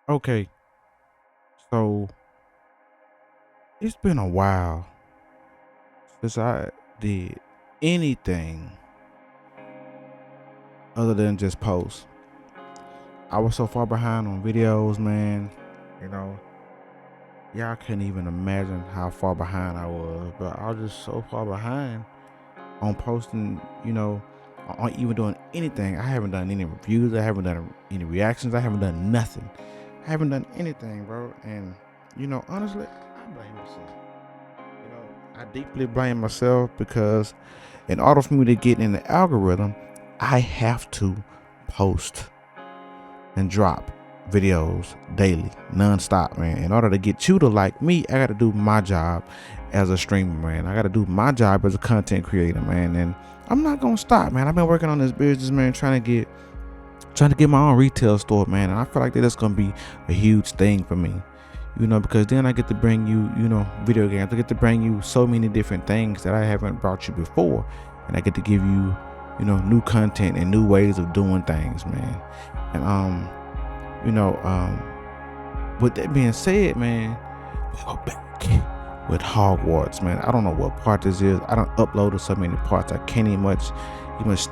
Okay, so it's been a while since I did anything other than just post. I was so far behind on videos, man. You know, y'all can't even imagine how far behind I was, but I was just so far behind on posting, on even doing anything. I haven't done any reviews, I haven't done any reactions, I haven't done nothing. I haven't done anything, bro. And, honestly, I blame myself. I deeply blame myself because in order for me to get in the algorithm, I have to post and drop videos daily, non-stop, man. In order to get you to like me, I gotta do my job as a streamer, man. I gotta do my job as a content creator, man. And I'm not gonna stop, man. I've been working on this business, man, trying to get my own retail store, man. And I feel like that's gonna be a huge thing for me. Because then I get to bring you, video games. I get to bring you so many different things that I haven't brought you before. And I get to give you, new content and new ways of doing things, man. And with that being said, man, we go back with Hogwarts, man. I don't know what part this is. I don't uploaded so many parts. I can't even much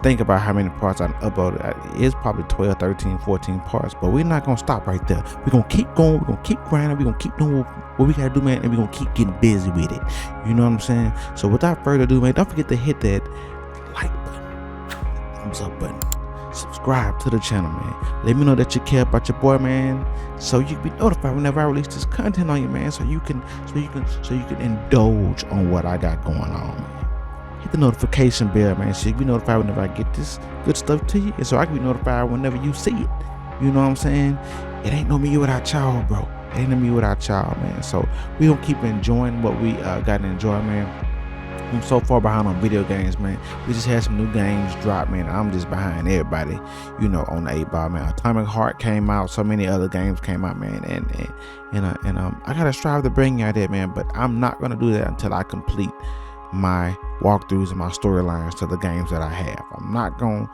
think about how many parts I uploaded. It's probably 12, 13, 14 parts, but we're not gonna stop right there. We're gonna keep going. We're gonna keep grinding. We're gonna keep doing what we gotta do, man, and we're gonna keep getting busy with it. You know what I'm saying? So without further ado, man, don't forget to hit that like button, thumbs up button, subscribe to the channel, man. Let me know that you care about your boy, man, so you can be notified whenever I release this content on you, man. So you can indulge on what I got going on, man. Hit the notification bell, man, so you can be notified whenever I get this good stuff to you, and so I can be notified whenever you see it. You know what I'm saying? It ain't no me without y'all, bro. It ain't no me without y'all, man. So we gonna keep enjoying what we got to enjoy, man. I'm so far behind on video games, man. We just had some new games drop, man. I'm just behind everybody, on the 8-ball, man. Atomic Heart came out. So many other games came out, man. And I gotta strive to bring y'all that, man. But I'm not gonna do that until I complete my walkthroughs and my storylines to the games that I have. I'm not gonna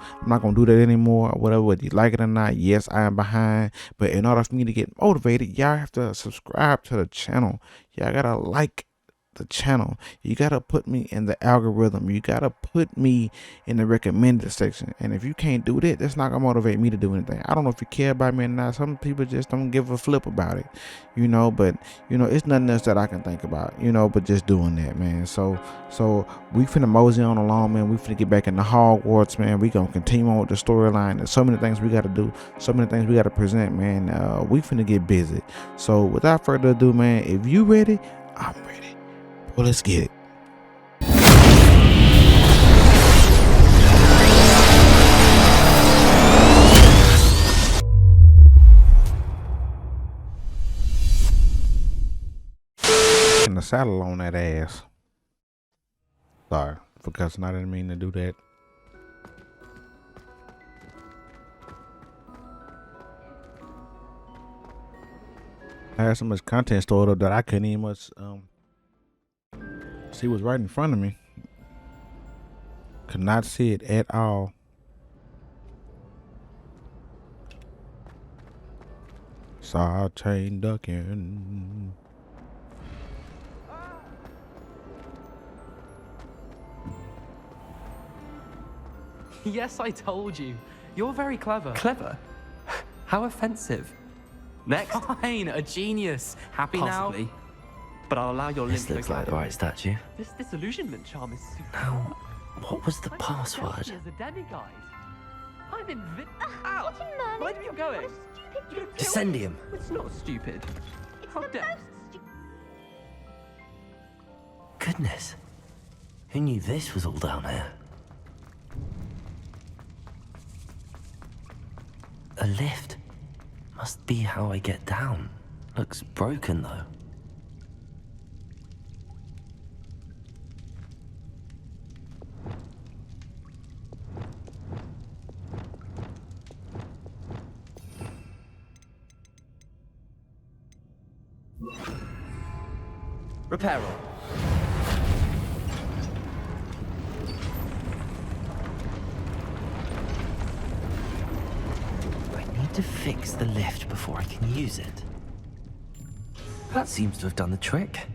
do that anymore, or whatever, whether you like it or not. Yes, I am behind, but in order for me to get motivated, y'all have to subscribe to the channel. Y'all gotta like the channel. You gotta put me in the algorithm. You gotta put me in the recommended section. And if you can't do that, that's not gonna motivate me to do anything. I don't know if you care about me or not. Some people just don't give a flip about it, but it's nothing else that I can think about, but just doing that, man. So we finna mosey on along, man. We finna get back into Hogwarts, man. We gonna continue on with the storyline. There's so many things we gotta do, so many things we gotta present, man. We finna get busy. So without further ado, man, if you ready, I'm ready. Well, let's get it. In the saddle on that ass. Sorry for cussing. I didn't mean to do that. I had so much content stored up that I couldn't even much see what's right in front of me. Could not see it at all. Saw a chain ducking. Yes, I told you. You're very clever. Clever? How offensive. Next. Fine, a genius. Happy Possibly. now? But I'll allow your This looks like the right statue. This disillusionment charm is super. Now, what was the password? As a demiguise. I'm invi- Ow! Where are you going? Descendium. It's not stupid. How dare- Goodness. Who knew this was all down here? A lift. Must be how I get down. Looks broken though. Repair. I need to fix the lift before I can use it. That seems to have done the trick.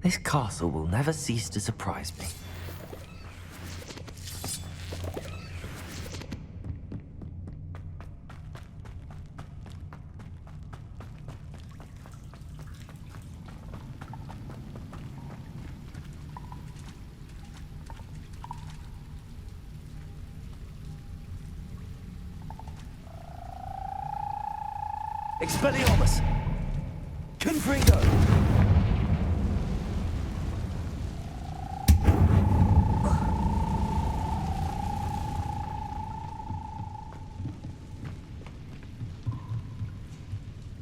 This castle will never cease to surprise me. Expelliarmus! Confringo!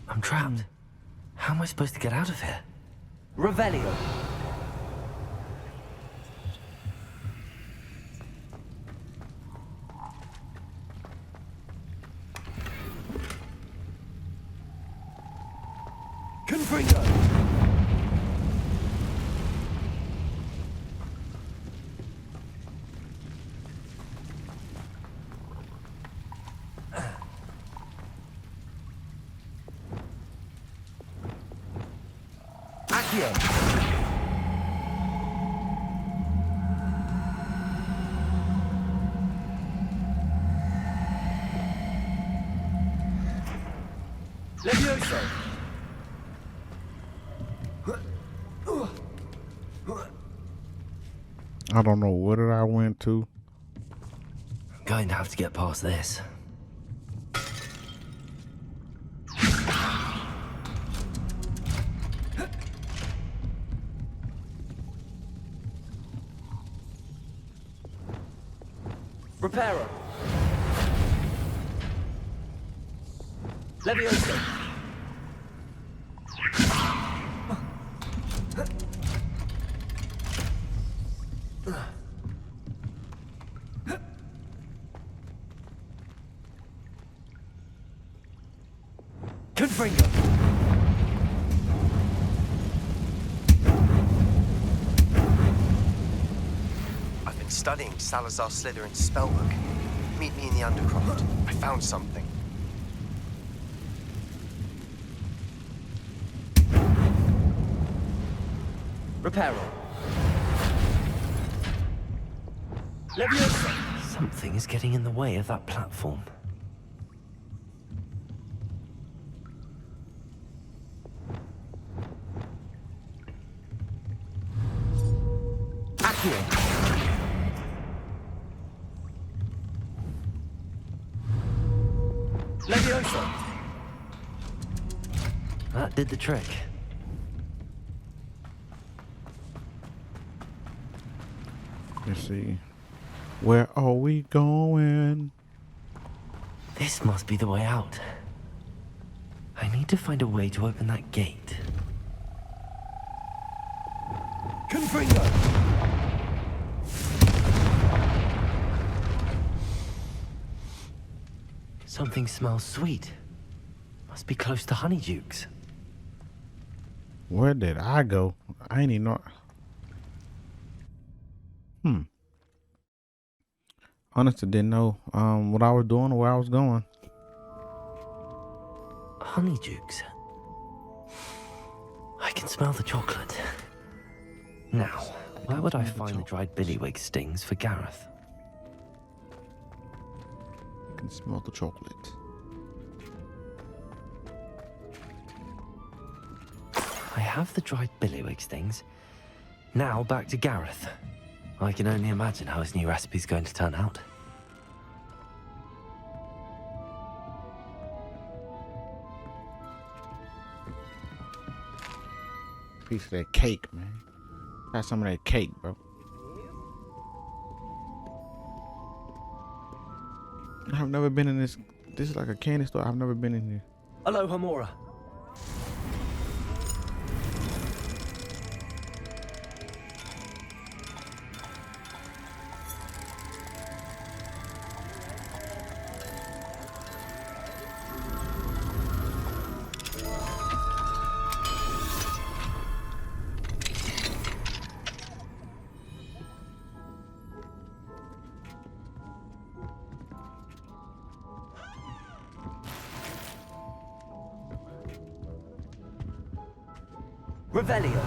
I'm trapped. How am I supposed to get out of here? Revelio! Confringo! Accio! Levioso! I don't know what did I went to. I'm going to have to get past this. Reparo! Levioso! Confringo! I've been studying Salazar Slytherin's spellbook. Meet me in the Undercroft. I found something. Reparo! Levioso! Something is getting in the way of that platform. Accio! Levioso! That did the trick. Let's see. Where are we going? This must be the way out. I need to find a way to open that gate. Confringo! Something smells sweet. Must be close to Honeydukes. Where did I go? I ain't even know. Honestly, didn't know what I was doing or where I was going. Honeydukes. I can smell the chocolate. Now, where would I find the dried billywig stings for Gareth? I can smell the chocolate. I have the dried billywig stings. Now back to Gareth. I can only imagine how his new recipe's going to turn out. Piece of that cake, man. Got some of that cake, bro. I've never been in this. This is like a candy store. I've never been in here. Aloha Mora! Revelio.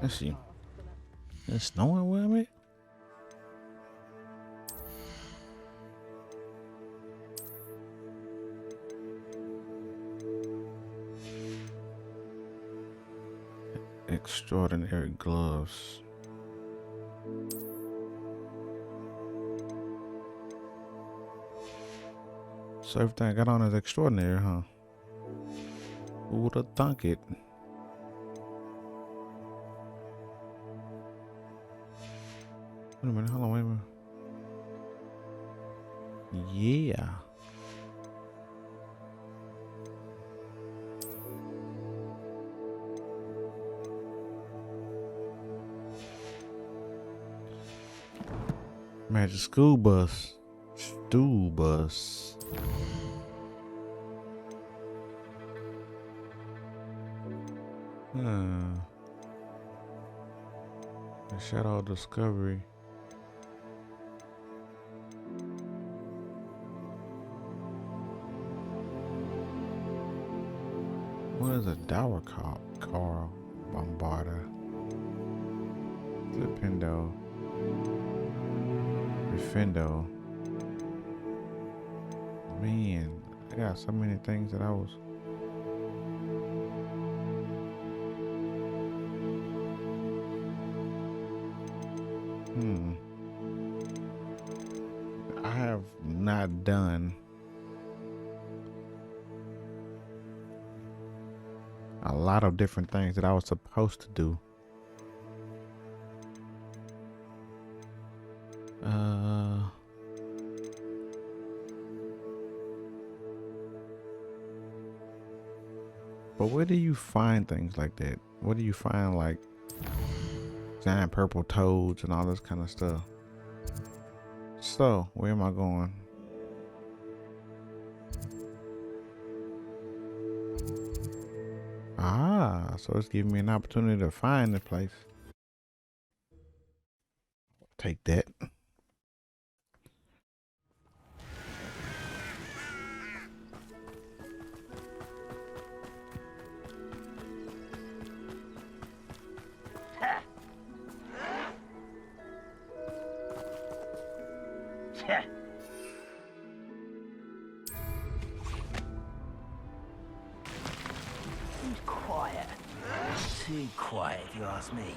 Let's see. It's snowing where I'm at? Extraordinary gloves. So everything I got on is extraordinary, huh? Who would have thunk it? Wait a minute, hold on, wait a minute. Yeah. Magic school bus. Stool bus. The Shadow of Discovery. What is a dower Carl Bombarder? Flippendo. Defendo. Man, I got so many things that I was. I have not done a lot of different things that I was supposed to do. But where do you find things like that? Where do you find like giant purple toads and all this kind of stuff? So, where am I going? Ah, so it's giving me an opportunity to find the place. Take that. Quiet. Too quiet, if you ask me.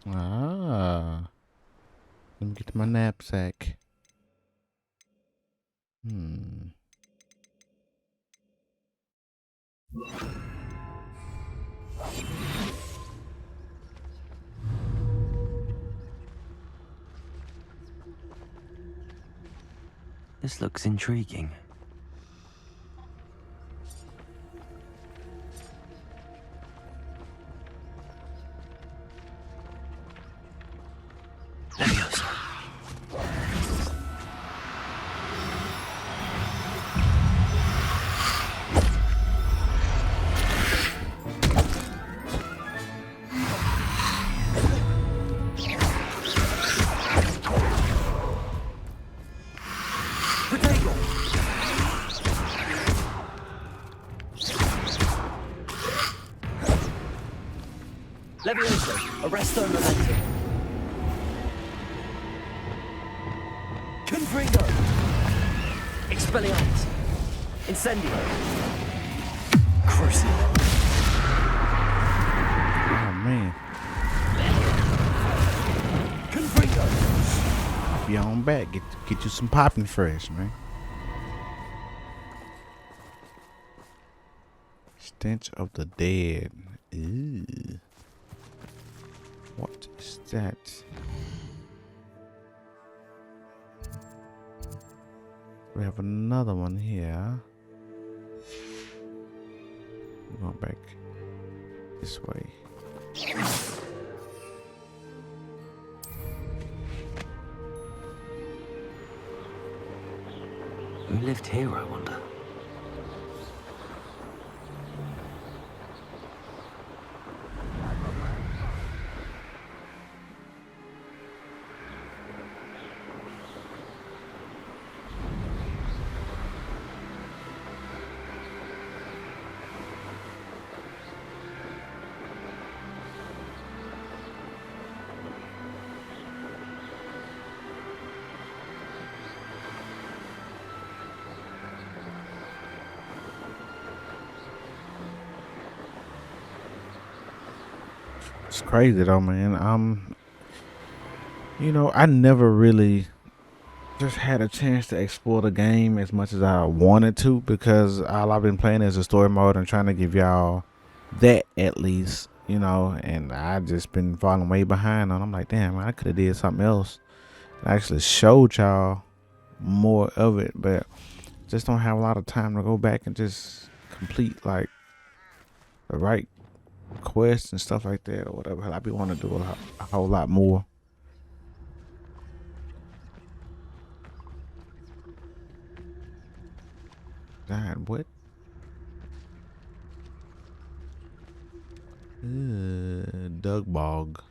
Ah, let me get to my knapsack. This looks intriguing. Levioso, arresto momentum. Confringo. Expelliarmus. Incendio. Crucible. Oh man. Confringo. Be on back. Get you some popping fresh, man. Stench of the dead. Ew. What is that? We have another one here. We're going back this way. Who lived here, I wonder? It's crazy though, man. You know, I never really just had a chance to explore the game as much as I wanted to, because all I've been playing is a story mode and trying to give y'all that at least, you know, and I just been falling way behind on. I'm like, damn, man, I could have did something else. I actually showed y'all more of it, but just don't have a lot of time to go back and just complete like the right quests and stuff like that or whatever. I be wanting to do a whole lot more. God, what? Dug bog.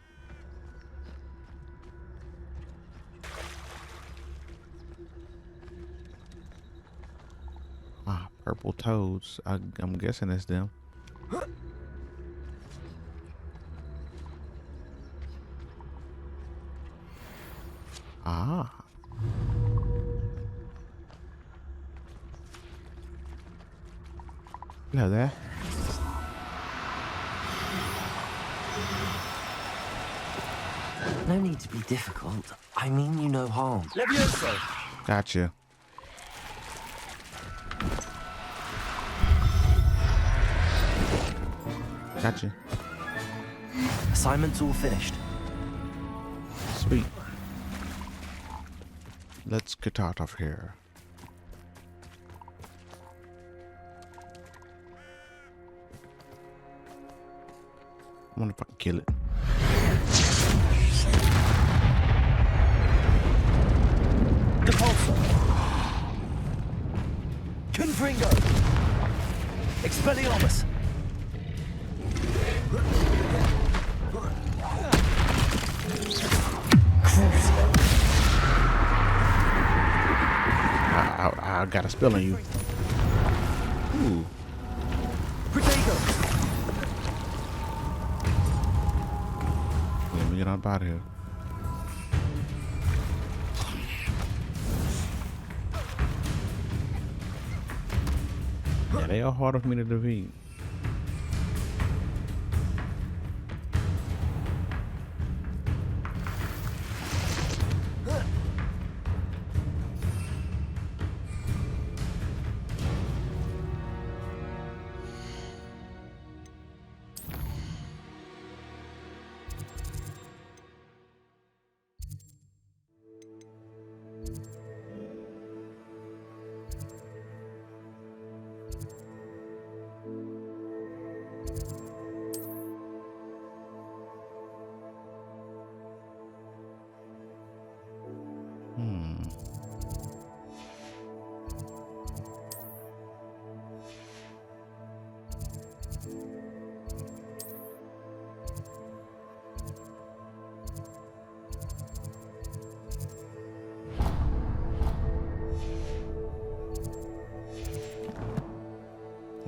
Ah, purple toads. I'm guessing it's them. Ah. Hello there. No need to be difficult. I mean you no harm. Levioso. Gotcha. Gotcha. Assignment's all finished. Sweet. Let's get out of here. I wonder if I can kill it. Depulso. Confringo. Expelliarmus. I got a spell on you. Ooh. Protego. Let me get on out of here. Yeah, they are hard for me to defeat.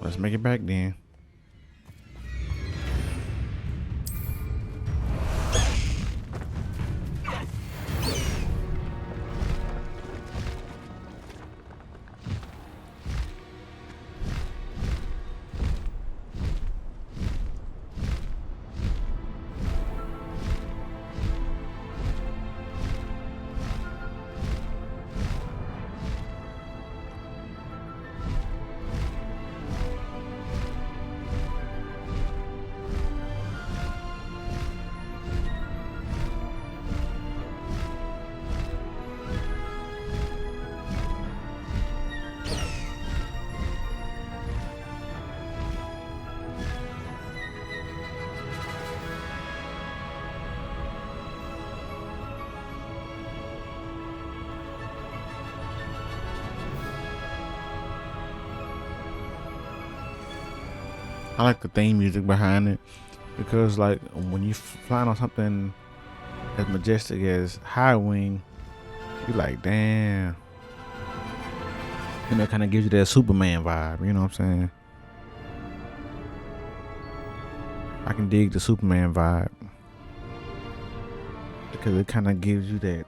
Let's make it back then. like the theme music behind it because, like, when you flying on something as majestic as High Wing, you're like, damn. You know, it kind of gives you that Superman vibe. You know what I'm saying? I can dig the Superman vibe because it kind of gives you that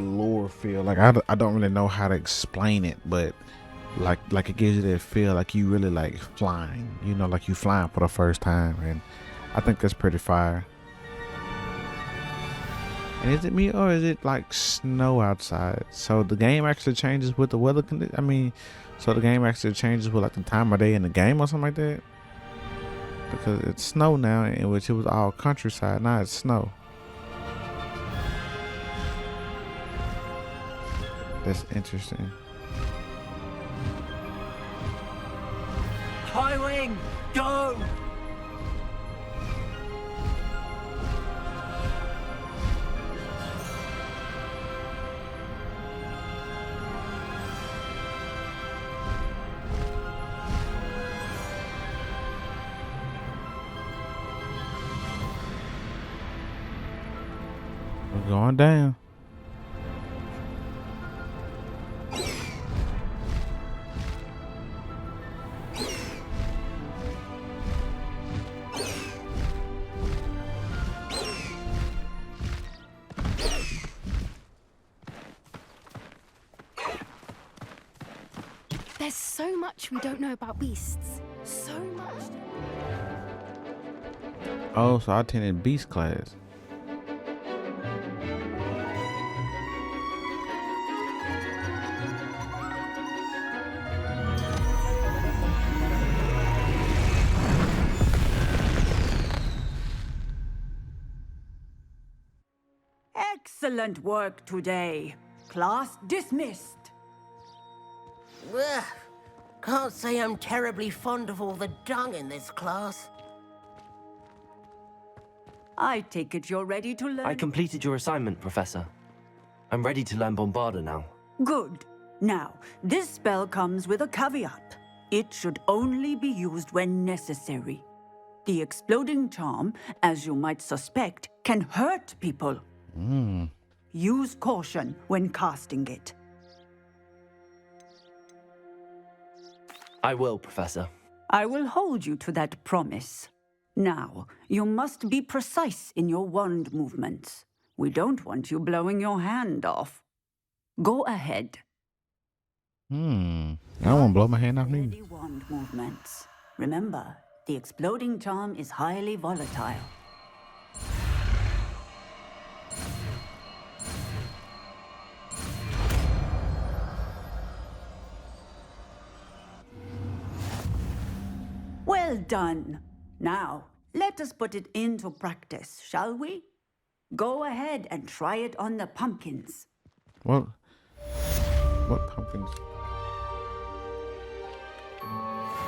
lore feel. Like I don't really know how to explain it, but like it gives you that feel like you really like flying. You know, like you flying for the first time, and I think that's pretty fire. And is it me or is it like snow outside? So the game actually changes with the weather condition. I mean, so the game actually changes with like the time of day in the game or something like that. Because it's snow now, in which it was all countryside. Now it's snow. That's interesting. High Wing, go! We're going down. There's so much we don't know about beasts. So much. Oh, so I attended Beast class. Excellent work today. Class dismissed. Ugh. Can't say I'm terribly fond of all the dung in this class. I take it you're ready to learn. I completed your assignment, Professor. I'm ready to learn Bombarda now. Good. Now, this spell comes with a caveat. It should only be used when necessary. The exploding charm, as you might suspect, can hurt people. Use caution when casting it. I will, Professor. I will hold you to that promise. Now, you must be precise in your wand movements. We don't want you blowing your hand off. Go ahead. I don't want to blow my hand off neither. Steady wand movements. Remember, the exploding charm is highly volatile. Well done. Now, let us put it into practice, shall we? Go ahead and try it on the pumpkins. What pumpkins?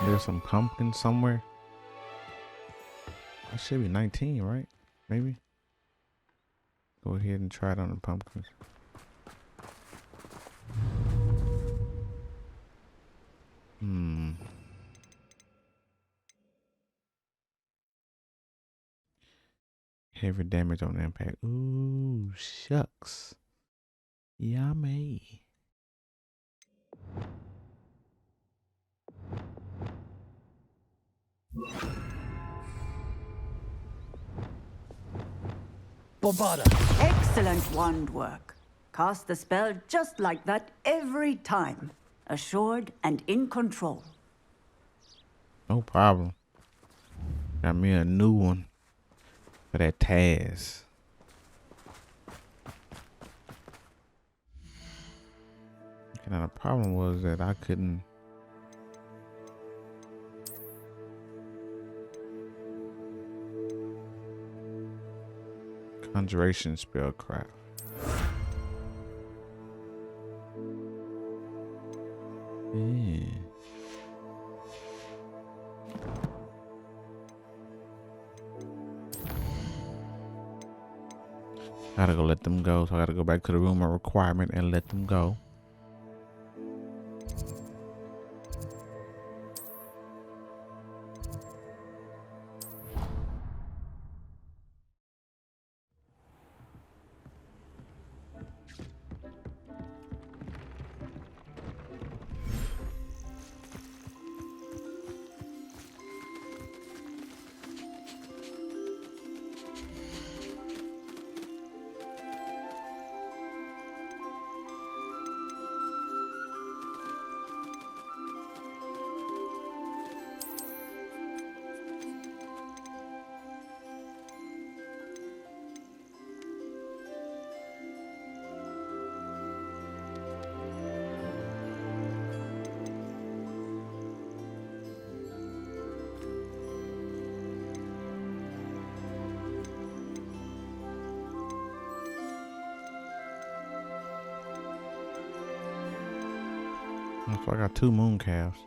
There's some pumpkins somewhere. I should be 19, right? Maybe. Go ahead and try it on the pumpkins. Heavy damage on impact. Ooh, shucks. Yummy. Bombarda! Excellent wand work. Cast the spell just like that every time. Assured and in control. No problem. Got me a new one for that Taz. Now the problem was that I couldn't. Conjuration spellcraft. Yeah. Gotta go let them go. So I gotta go back to the room of requirement and let them go. So I got 2 moon calves.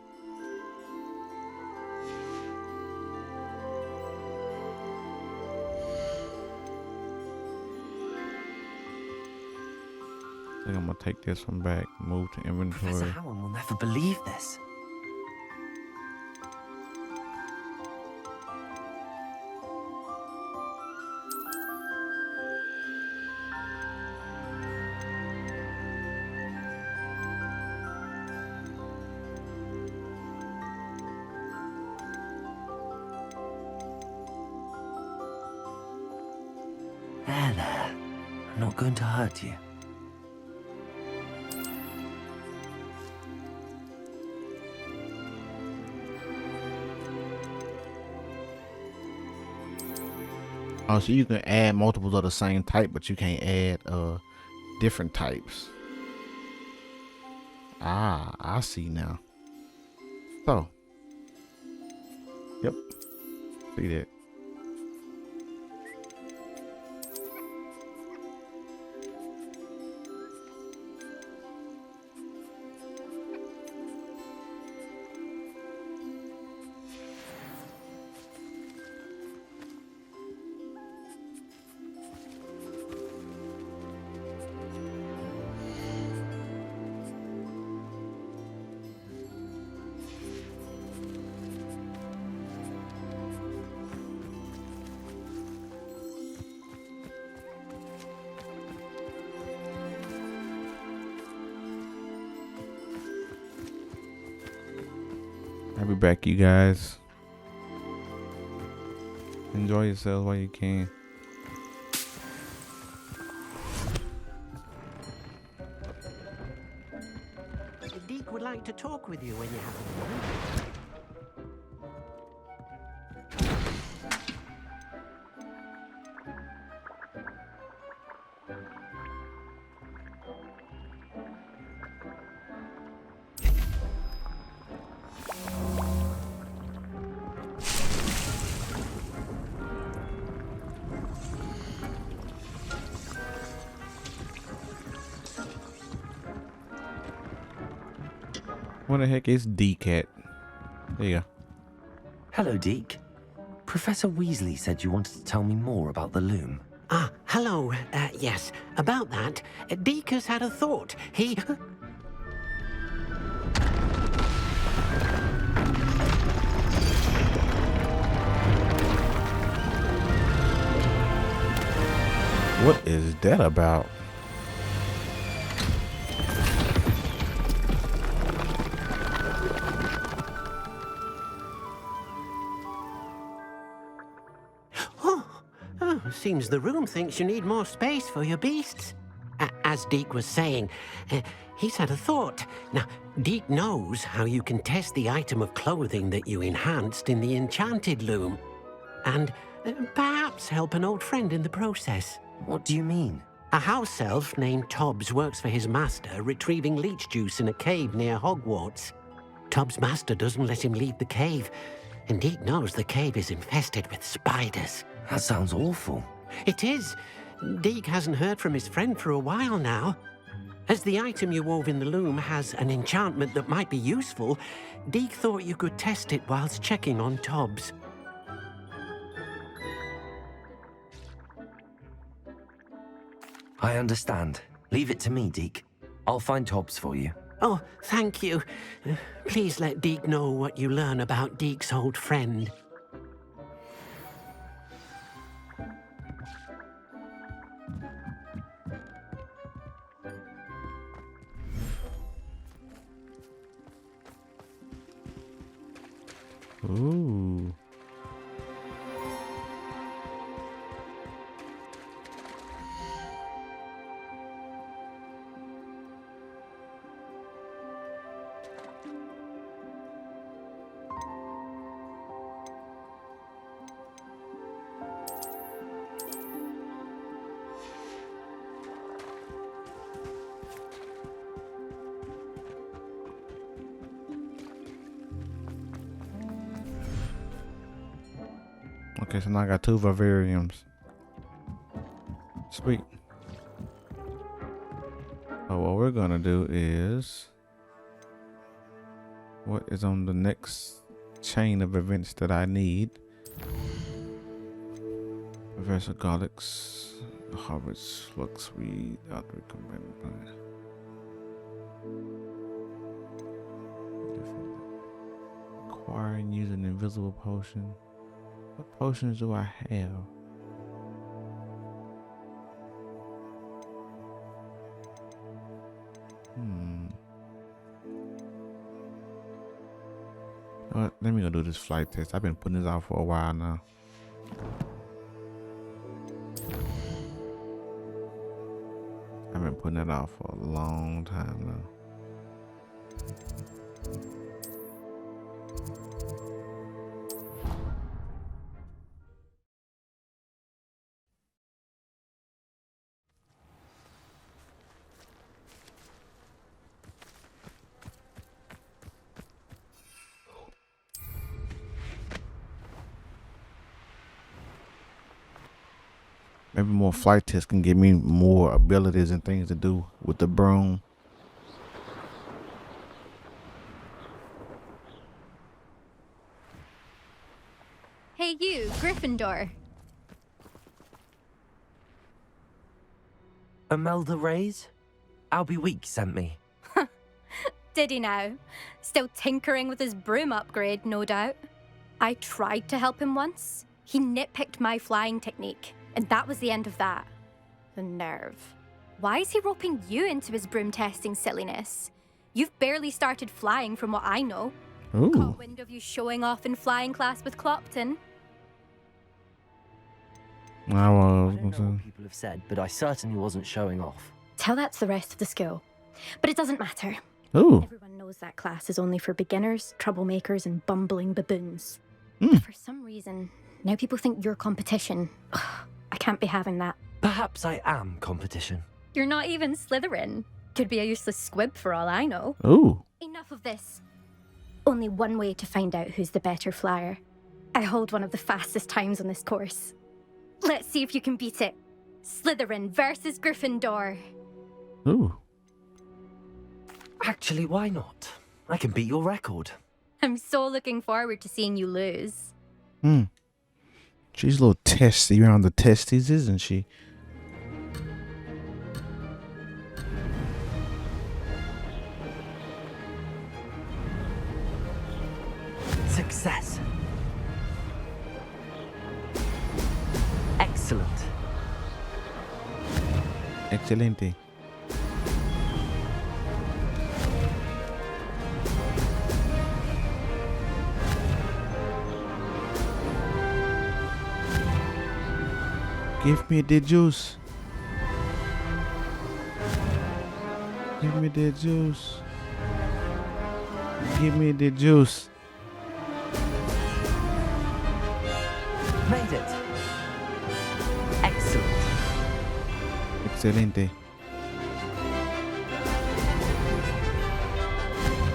I think I'm gonna take this one back, move to Professor inventory. Howard will never believe this. There. I'm not going to hurt you. Oh, so you can add multiples of the same type, but you can't add different types. Ah, I see now. So, yep, see that. I'll be back, you guys. Enjoy yourselves while you can. Deke would like to talk with you when you have a moment. What the heck is D-Cat? There you go. Hello, Deke. Professor Weasley said you wanted to tell me more about the loom. Ah, hello. Yes, about that. Deke has had a thought. He... What is that about? Seems the room thinks you need more space for your beasts. As Deke was saying, he's had a thought. Now, Deke knows how you can test the item of clothing that you enhanced in the enchanted loom. And perhaps help an old friend in the process. What do you mean? A house elf named Tobbs works for his master, retrieving leech juice in a cave near Hogwarts. Tobbs' master doesn't let him leave the cave, and Deke knows the cave is infested with spiders. That sounds awful. It is. Deke hasn't heard from his friend for a while now. As the item you wove in the loom has an enchantment that might be useful, Deke thought you could test it whilst checking on Tobbs. I understand. Leave it to me, Deke. I'll find Tobbs for you. Oh, thank you. Please let Deke know what you learn about Deke's old friend. Ooh. Okay, so now I got 2 vivariums. Sweet. So what we're gonna do is What is on the next chain of events that I need? Professor Gollix, Hogwarts, Flux, Read, Outdoor Component Plan. Acquire and use an invisible potion. What potions do I have? Let me go do this flight test. I've been putting this out for a while now. I've been putting it out for a long time now. Maybe more flight tests can give me more abilities and things to do with the broom. Hey you, Gryffindor. Imelda Reyes? Albie Week sent me. Did he now? Still tinkering with his broom upgrade, no doubt. I tried to help him once. He nitpicked my flying technique, and that was the end of that. The nerve. Why is he roping you into his broom testing silliness? You've barely started flying from what I know. Ooh. Caught wind of you showing off in flying class with Clopton. I don't know what people have said, but I certainly wasn't showing off. Tell that to the rest of the school. But it doesn't matter. Ooh. Everyone knows that class is only for beginners, troublemakers, and bumbling baboons. Mm. For some reason, now people think you're competition. Ugh, I can't be having that. Perhaps I am competition. You're not even Slytherin. Could be a useless squib for all I know. Ooh. Enough of this. Only one way to find out who's the better flyer. I hold one of the fastest times on this course. Let's see if you can beat it. Slytherin versus Gryffindor. Ooh. Actually, why not? I can beat your record. I'm so looking forward to seeing you lose. She's a little testy around the testes, isn't she? Success. Excellent. Excelente. Give me the juice. Give me the juice. Give me the juice. Made it. Excellent. Excelente.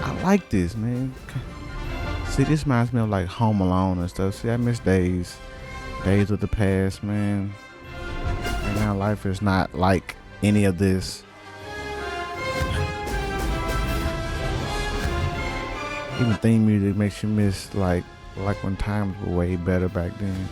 I like this, man. See, this reminds me of like Home Alone and stuff. See, I miss days of the past, man. And now life is not like any of this. Even theme music makes you miss like when times were way better back then.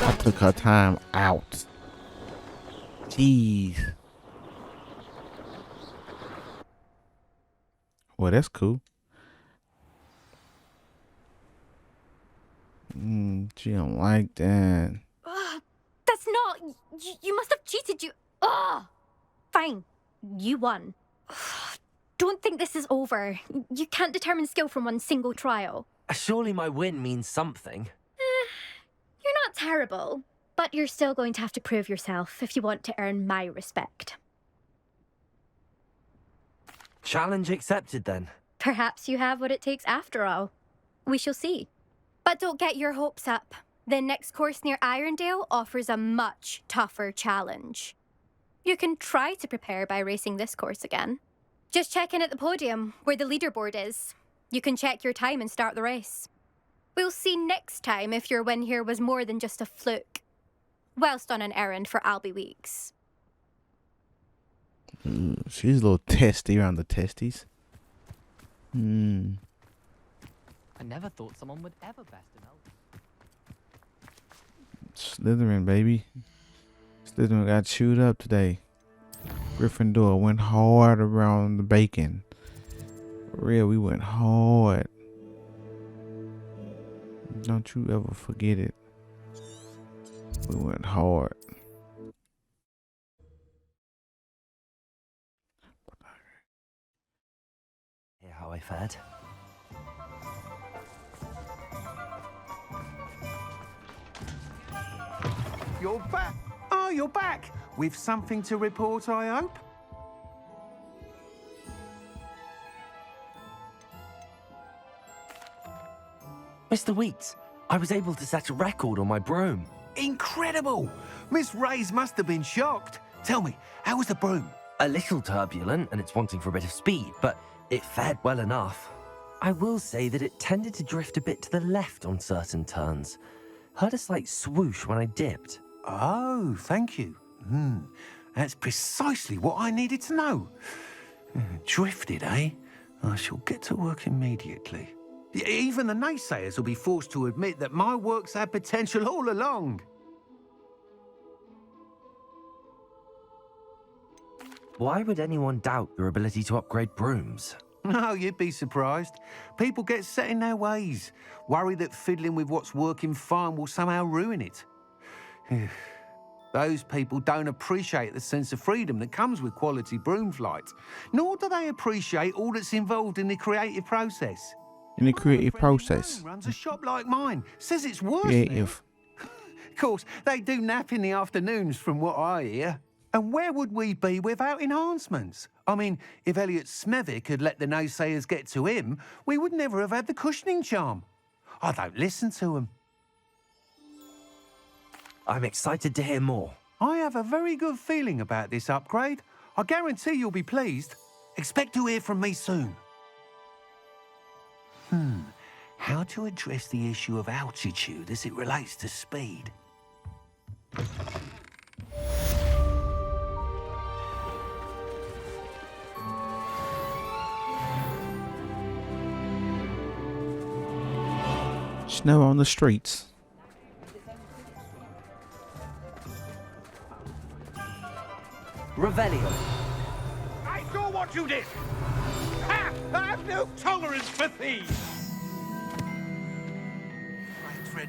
I took her time out. Jeez. Well, that's cool. She don't like that. That's not... You must have cheated, you... Ugh! Fine. You won. Don't think this is over. You can't determine skill from one single trial. Surely my win means something. You're not terrible, but you're still going to have to prove yourself if you want to earn my respect. Challenge accepted then. Perhaps you have what it takes after all. We shall see. But don't get your hopes up. The next course near Irondale offers a much tougher challenge. You can try to prepare by racing this course again. Just check in at the podium, where the leaderboard is. You can check your time and start the race. We'll see next time if your win here was more than just a fluke. Whilst on an errand for Albie Weeks. She's a little testy around the testes. I never thought someone would ever best an elf. Slytherin, baby. Slytherin got chewed up today. Gryffindor went hard around the bacon. For real, we went hard. Don't you ever forget it. We went hard. Hear how I fared? You're back. Oh, you're back. With something to report, I hope? Mr. Weeks, I was able to set a record on my broom. Incredible! Miss Reyes must have been shocked. Tell me, how was the broom? A little turbulent and it's wanting for a bit of speed, but it fared well enough. I will say that it tended to drift a bit to the left on certain turns. Heard a slight swoosh when I dipped. Oh, thank you. That's precisely what I needed to know. Drifted, eh? I shall get to work immediately. Even the naysayers will be forced to admit that my work's had potential all along. Why would anyone doubt your ability to upgrade brooms? No, you'd be surprised. People get set in their ways, worry that fiddling with what's working fine will somehow ruin it. Those people don't appreciate the sense of freedom that comes with quality broom flight, nor do they appreciate all that's involved in the creative process. In the creative process. Runs a shop like mine, says it's worse. Creative. Of course, they do nap in the afternoons from what I hear. And where would we be without enhancements? I mean, if Elliot Smethwick had let the naysayers get to him, we would never have had the cushioning charm. I don't listen to them. I'm excited to hear more. I have a very good feeling about this upgrade. I guarantee you'll be pleased. Expect to hear from me soon. How to address the issue of altitude as it relates to speed? Snow on the streets. Revelio. I saw what you did! Ha! I have no tolerance for thieves!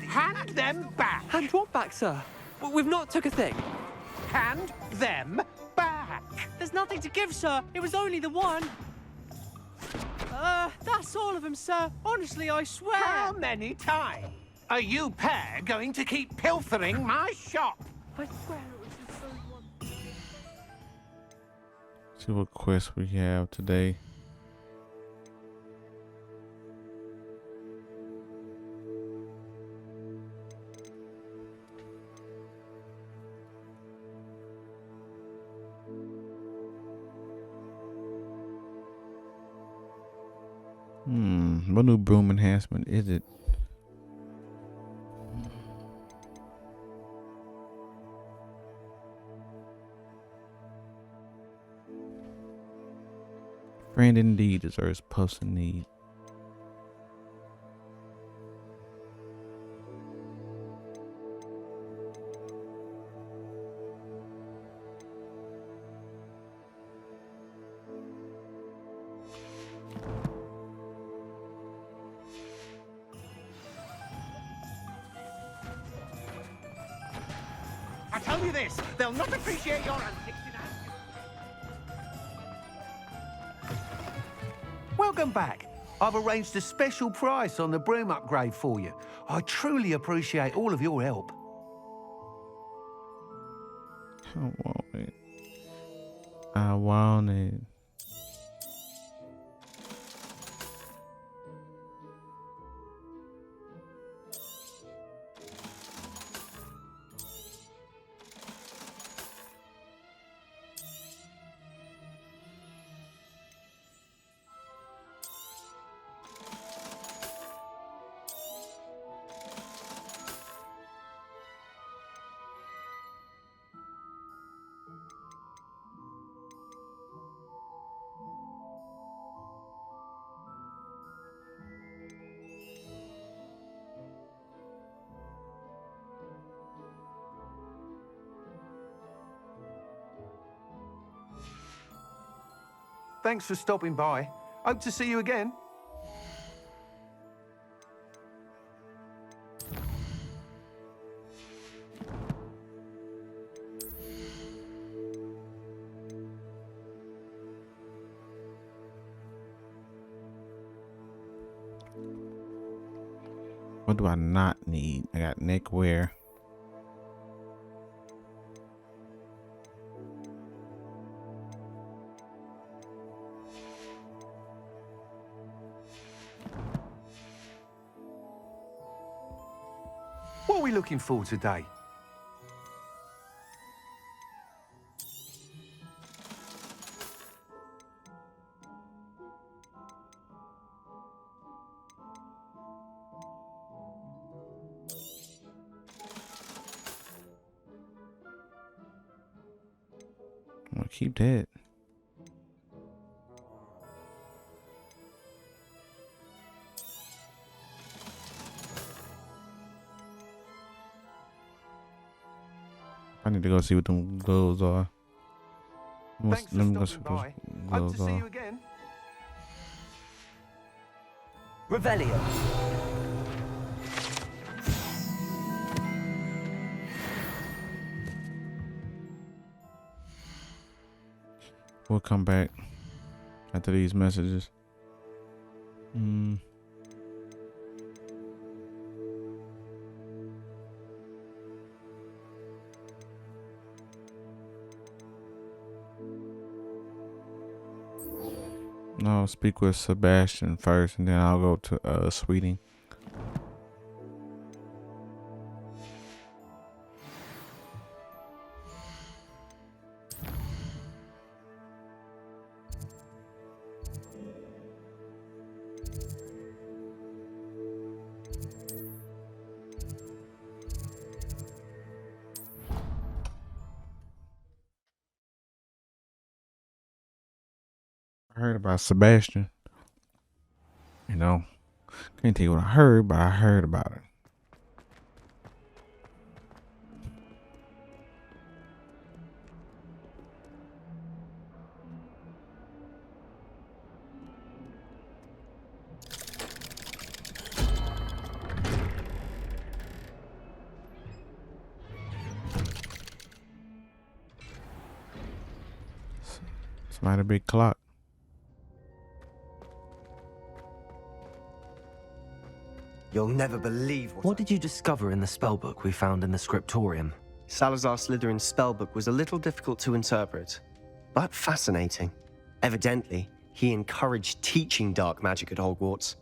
Hand them back! Hand what back, sir? We've not took a thing. Hand them back! There's nothing to give, sir. It was only the one. That's all of them, sir. Honestly, I swear. How many times are you pair going to keep pilfering my shop? I swear it was just those ones. See what quest we have today. What new broom enhancement is it? Friend indeed deserves puffs in need. I tell you this, they'll not appreciate your antics in Welcome back. I've arranged a special price on the broom upgrade for you. I truly appreciate all of your help. I want it. I want it. Thanks for stopping by. Hope to see you again. What do I not need? I got neckwear. What are we looking for today? I'm gonna keep that. I need to go see what them gloves are. Thanks Let me go for see stopping what by. those Hope gloves to see are. you again. Revelio. We'll come back after these messages. No, I'll speak with Sebastian first, and then I'll go to Sweeting. I heard about Sebastian. You know, can't tell you what I heard, but I heard about it. It's not a big clock. You'll never believe What did you discover in the spellbook we found in the scriptorium? Salazar Slytherin's spellbook was a little difficult to interpret, but fascinating. Evidently, he encouraged teaching dark magic at Hogwarts.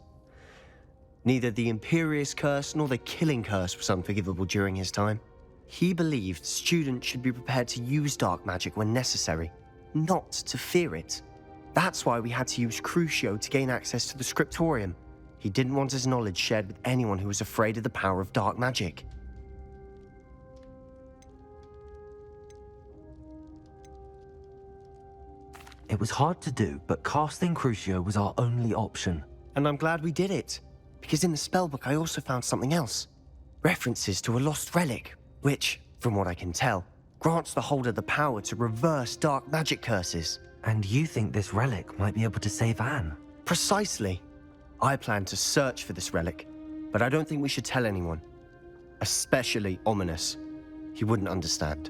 Neither the Imperious Curse nor the Killing Curse was unforgivable during his time. He believed students should be prepared to use dark magic when necessary, not to fear it. That's why we had to use Crucio to gain access to the scriptorium. He didn't want his knowledge shared with anyone who was afraid of the power of dark magic. It was hard to do, but casting Crucio was our only option. And I'm glad we did it, because in the spellbook I also found something else. References to a lost relic, which, from what I can tell, grants the holder the power to reverse dark magic curses. And you think this relic might be able to save Anne? Precisely. I plan to search for this relic, but I don't think we should tell anyone. Especially Ominous. He wouldn't understand.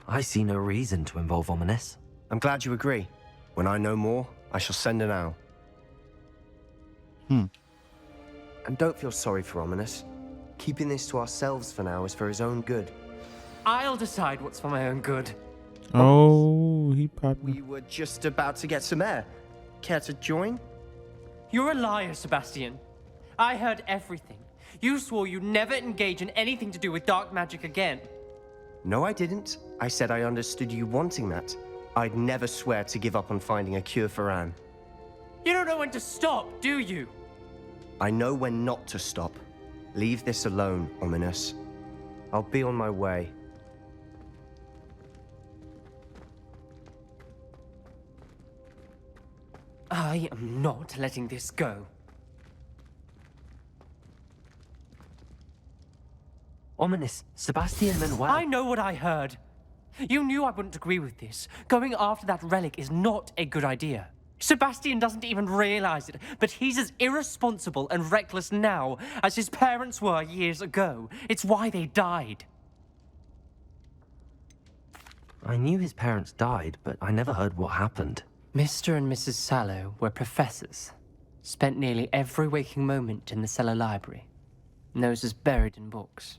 I see no reason to involve Ominous. I'm glad you agree. When I know more, I shall send an owl. And don't feel sorry for Ominous. Keeping this to ourselves for now is for his own good. I'll decide what's for my own good. Oh, he popped. We were just about to get some air. Care to join? You're a liar, Sebastian. I heard everything. You swore you'd never engage in anything to do with dark magic again. No, I didn't. I said I understood you wanting that. I'd never swear to give up on finding a cure for Anne. You don't know when to stop, do you? I know when not to stop. Leave this alone, Ominous. I'll be on my way. I am not letting this go. Ominous, Sebastian meant well. I know what I heard. You knew I wouldn't agree with this. Going after that relic is not a good idea. Sebastian doesn't even realize it, but he's as irresponsible and reckless now as his parents were years ago. It's why they died. I knew his parents died, but I never heard what happened. Mr. and Mrs. Sallow were professors. Spent nearly every waking moment in the cellar library. Noses buried in books.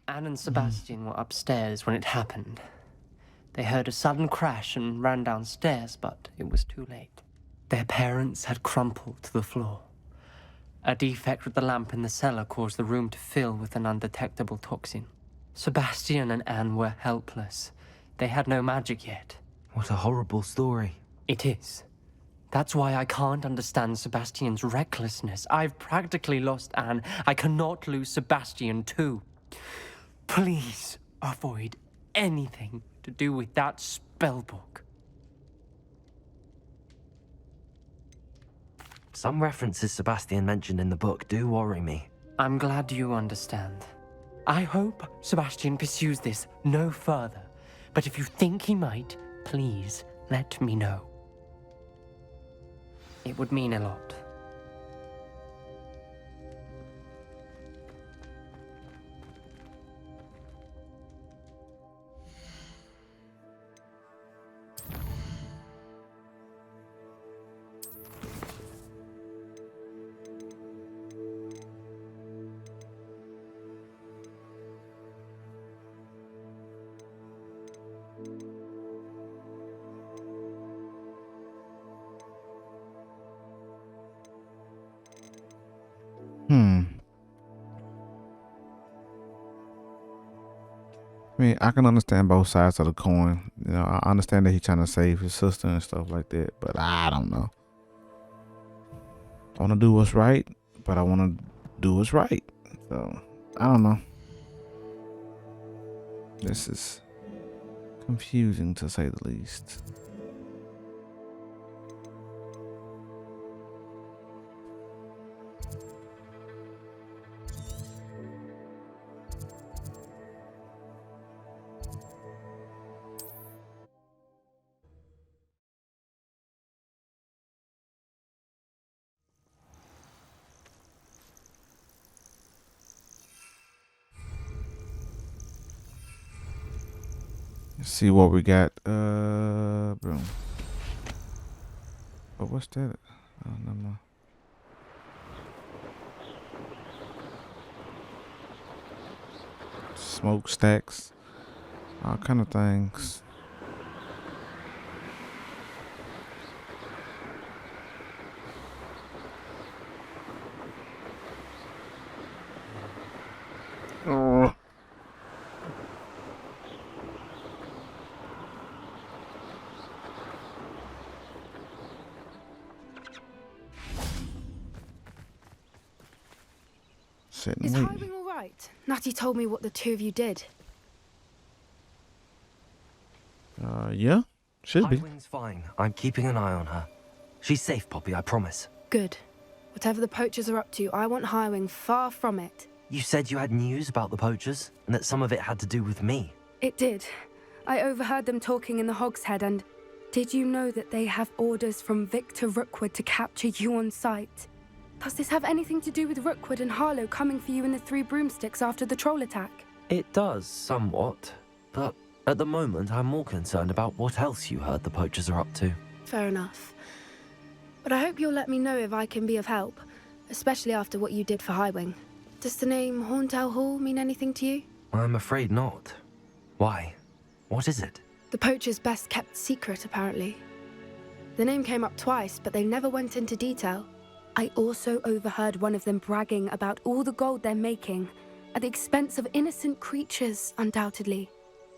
Anne and Sebastian were upstairs when it happened. They heard a sudden crash and ran downstairs, but it was too late. Their parents had crumpled to the floor. A defect with the lamp in the cellar caused the room to fill with an undetectable toxin. Sebastian and Anne were helpless. They had no magic yet. What a horrible story. It is. That's why I can't understand Sebastian's recklessness. I've practically lost Anne. I cannot lose Sebastian too. Please avoid anything to do with that spellbook. Some references Sebastian mentioned in the book do worry me. I'm glad you understand. I hope Sebastian pursues this no further. But if you think he might, please let me know. It would mean a lot. I mean, I can understand both sides of the coin. You know, I understand that he's trying to save his sister and stuff like that, but I don't know. I want to do what's right, but I want to do what's right. So, I don't know. This is confusing, to say the least. Let's see what we got. Boom. Oh, what's that? Oh, never mind. Smokestacks, all kind of things. Oh. Is Highwing all right? Natty told me what the two of you did. Yeah, should be. Highwing's fine. I'm keeping an eye on her. She's safe, Poppy, I promise. Good. Whatever the poachers are up to, I want Highwing far from it. You said you had news about the poachers, and that some of it had to do with me. It did. I overheard them talking in the Hogshead, and did you know that they have orders from Victor Rookwood to capture you on sight? Does this have anything to do with Rookwood and Harlow coming for you in the Three Broomsticks after the troll attack? It does, somewhat. But at the moment, I'm more concerned about what else you heard the poachers are up to. Fair enough. But I hope you'll let me know if I can be of help, especially after what you did for Highwing. Does the name Horntail Hall mean anything to you? I'm afraid not. Why? What is it? The poachers' best kept secret, apparently. The name came up twice, but they never went into detail. I also overheard one of them bragging about all the gold they're making, at the expense of innocent creatures, undoubtedly.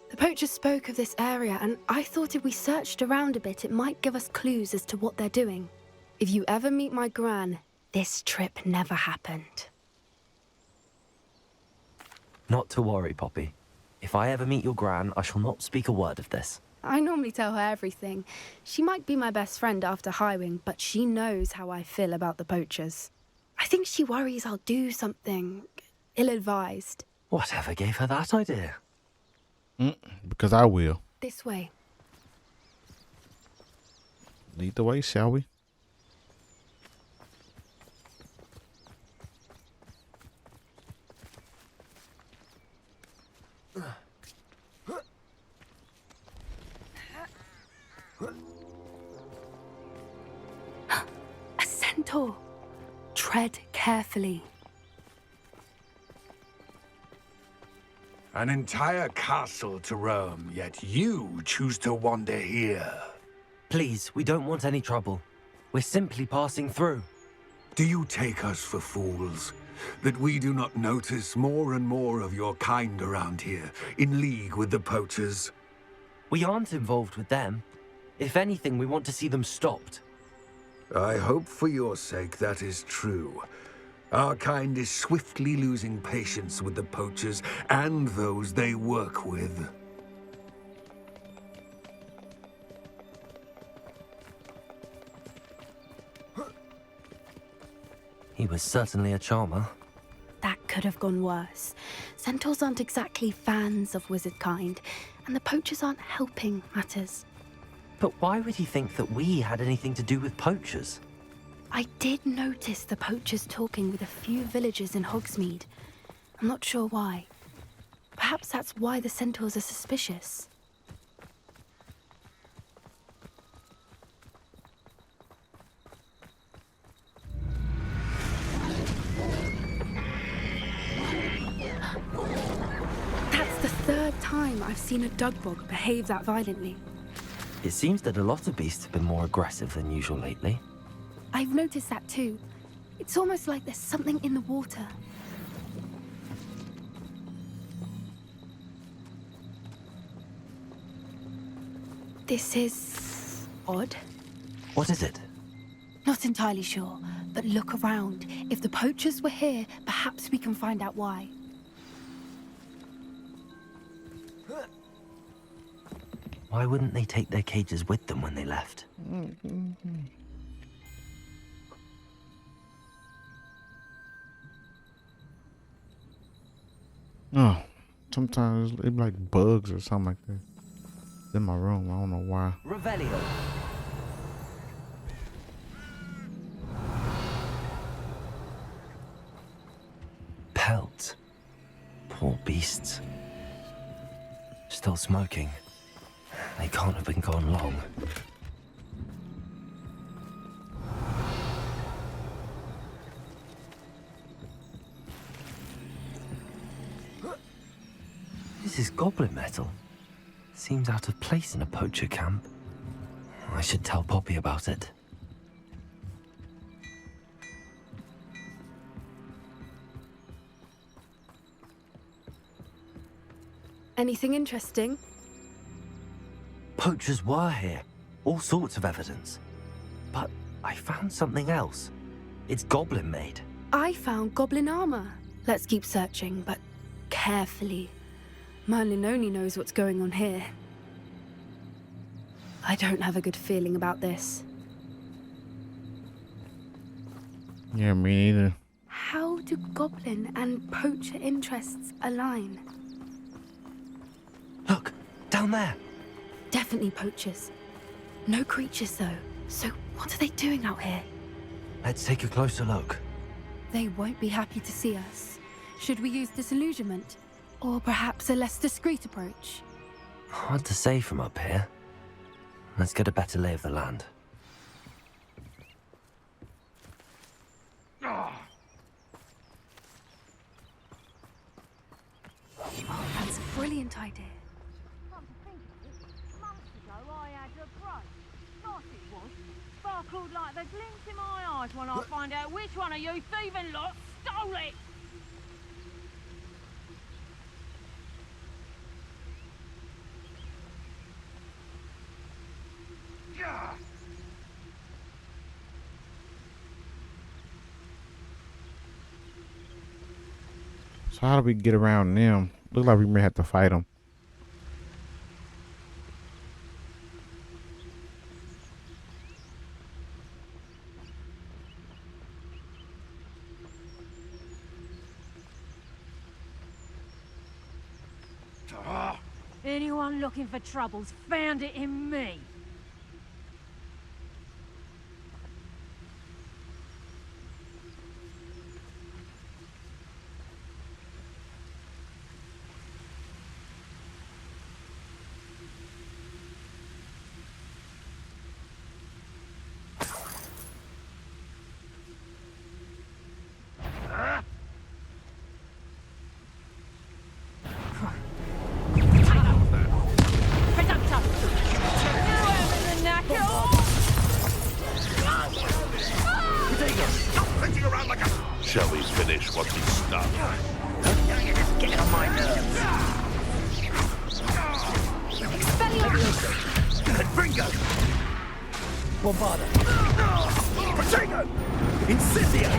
The poachers spoke of this area, and I thought if we searched around a bit, it might give us clues as to what they're doing. If you ever meet my gran, this trip never happened. Not to worry, Poppy. If I ever meet your gran, I shall not speak a word of this. I normally tell her everything. She might be my best friend after Highwing, but she knows how I feel about the poachers. I think she worries I'll do something ill-advised. Whatever gave her that idea? Because I will. This way. Lead the way, shall we? A centaur. Tread carefully. An entire castle to roam, yet you choose to wander here. Please, we don't want any trouble. We're simply passing through. Do you take us for fools? That we do not notice more and more of your kind around here, in league with the poachers? We aren't involved with them. If anything, we want to see them stopped. I hope for your sake that is true. Our kind is swiftly losing patience with the poachers and those they work with. He was certainly a charmer. That could have gone worse. Centaurs aren't exactly fans of wizard kind, and the poachers aren't helping matters. But why would he think that we had anything to do with poachers? I did notice the poachers talking with a few villagers in Hogsmeade. I'm not sure why. Perhaps that's why the centaurs are suspicious. That's the third time I've seen a dugbog behave that violently. It seems that a lot of beasts have been more aggressive than usual lately. I've noticed that too. It's almost like there's something in the water. This is odd. What is it? Not entirely sure, but look around. If the poachers were here, perhaps we can find out why. Why wouldn't they take their cages with them when they left? Oh, sometimes it be like bugs or something like that. It's in my room. I don't know why. Revelio. Pelt. Poor beasts. Still smoking. They can't have been gone long. This is goblin metal. Seems out of place in a poacher camp. I should tell Poppy about it. Anything interesting? Poachers were here. All sorts of evidence. But I found something else. It's goblin made. I found goblin armor. Let's keep searching, but carefully. Merlin only knows what's going on here. I don't have a good feeling about this. Yeah, me neither. How do goblin and poacher interests align? Look, down there. Definitely poachers. No creatures, though. So what are they doing out here? Let's take a closer look. They won't be happy to see us. Should we use disillusionment? Or perhaps a less discreet approach? Hard to say from up here. Let's get a better lay of the land. That's a brilliant idea. I had a break. Nice it was. Sparkled like the glint in my eyes when I find out which one of you thieving lot stole it. So how do we get around them? Look like we may have to fight them. Anyone looking for trouble's found it in me. Shall we finish what we started? You're just getting on my nerves. Gringo! Bombarda. Potato! Incendio!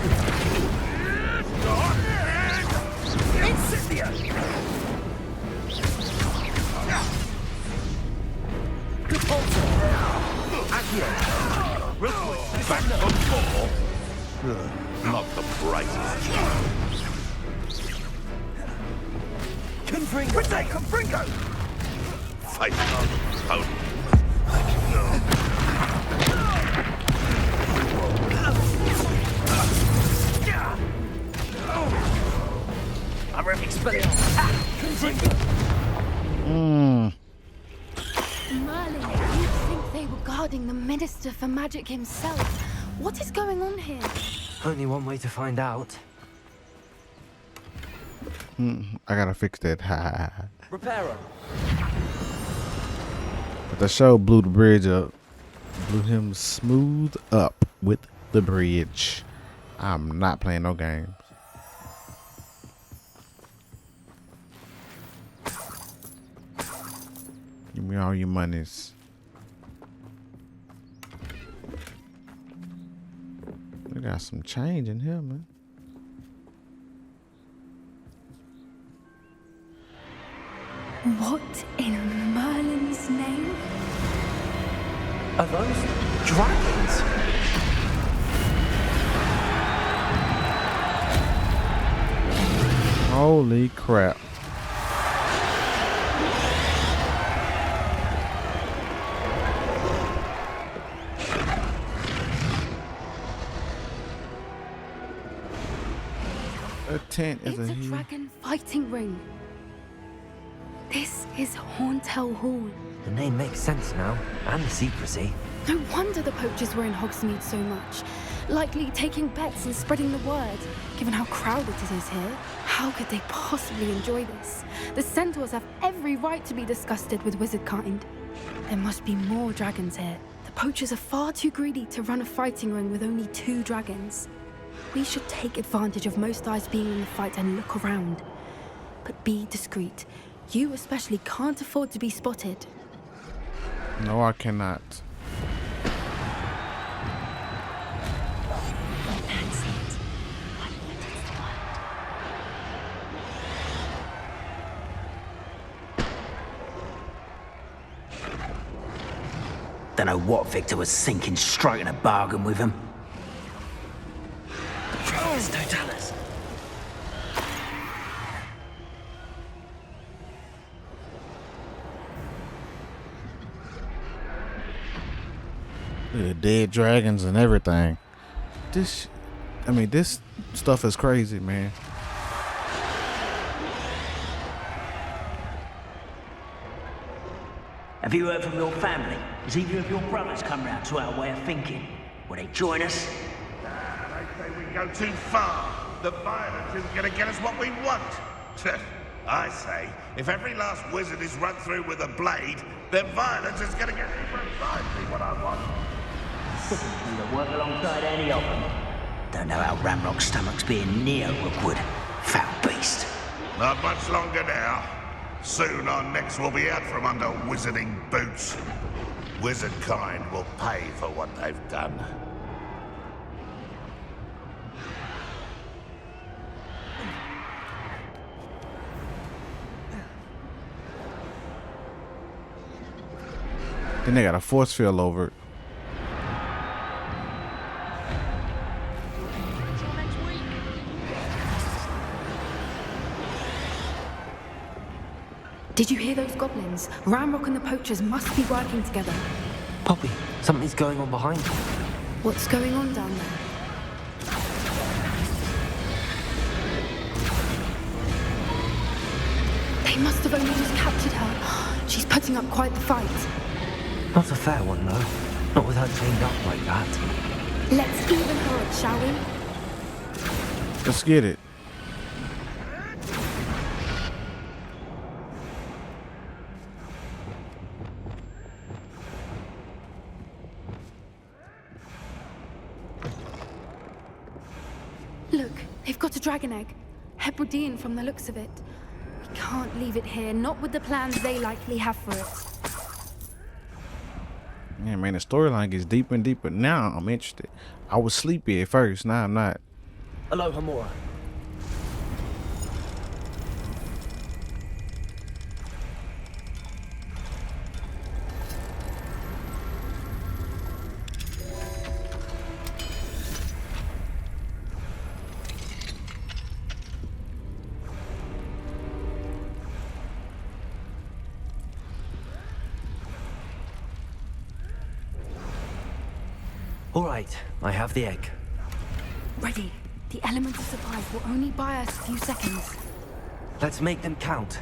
Incendio! Back for more. Not the brightest. Confringo! Fight on. I'm ready to spell it. Merlin, you'd think they were guarding the Minister for Magic himself. What is going on here? Only one way to find out. I gotta fix that. Reparo. But the show blew the bridge up. Blew him smooth up with the bridge. I'm not playing no games. Give me all your monies. We got some change in here, man. What in Merlin's name? Are those dragons? Holy crap. A tent is It's a huge. dragon fighting ring. This is Hauntel Hall. The name makes sense now, and the secrecy. No wonder the poachers were in Hogsmeade so much. Likely taking bets and spreading the word, given how crowded it is here. How could they possibly enjoy this? The centaurs have every right to be disgusted with wizard kind. There must be more dragons here. The poachers are far too greedy to run a fighting ring with only 2 dragons. We should take advantage of most eyes being in the fight and look around. But be discreet. You especially can't afford to be spotted. No, I cannot. That's it. Don't know what Victor was thinking, striking a bargain with him. Dragons don't tell us. Look at dead dragons and everything. This stuff is crazy, man. Have you heard from your family? Has either of your brothers come round to our way of thinking? Will they join us? They say we go too far. The violence isn't going to get us what we want. I say, if every last wizard is run through with a blade, then violence is going to get me precisely what I want. We'll work alongside any of them. Don't know how Ranrok's stomach's being near Rookwood. Foul beast. Not much longer now. Soon our necks will be out from under wizarding boots. Wizard kind will pay for what they've done. Then they got a force field over it. Did you hear those goblins? Ranrok and the poachers must be working together. Poppy, something's going on behind you. What's going on down there? They must have only just captured her. She's putting up quite the fight. Not a fair one, though. Not with her chained up like that. Let's even her up, shall we? Let's get it. Look, they've got a dragon egg. Hebridean from the looks of it. We can't leave it here, not with the plans they likely have for it. Yeah, man, the storyline gets deeper and deeper. Now I'm interested. I was sleepy at first. Now I'm not. Hello, Hamura. All right, I have the egg. Ready. The elemental supplies will only buy us a few seconds. Let's make them count.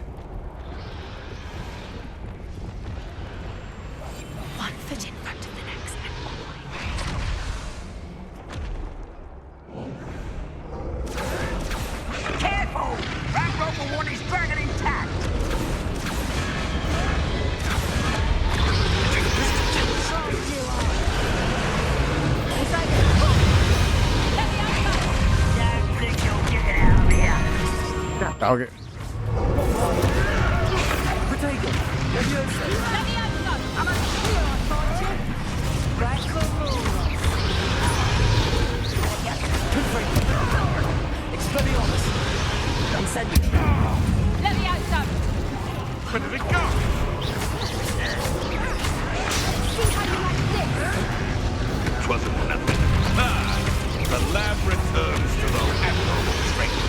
One foot in front of the next. Careful! Ranrok will want his dragon intact! Don't think you'll get it out of here. Dog it. Where did it go? It wasn't nothing. The lab returns to the abnormal strength.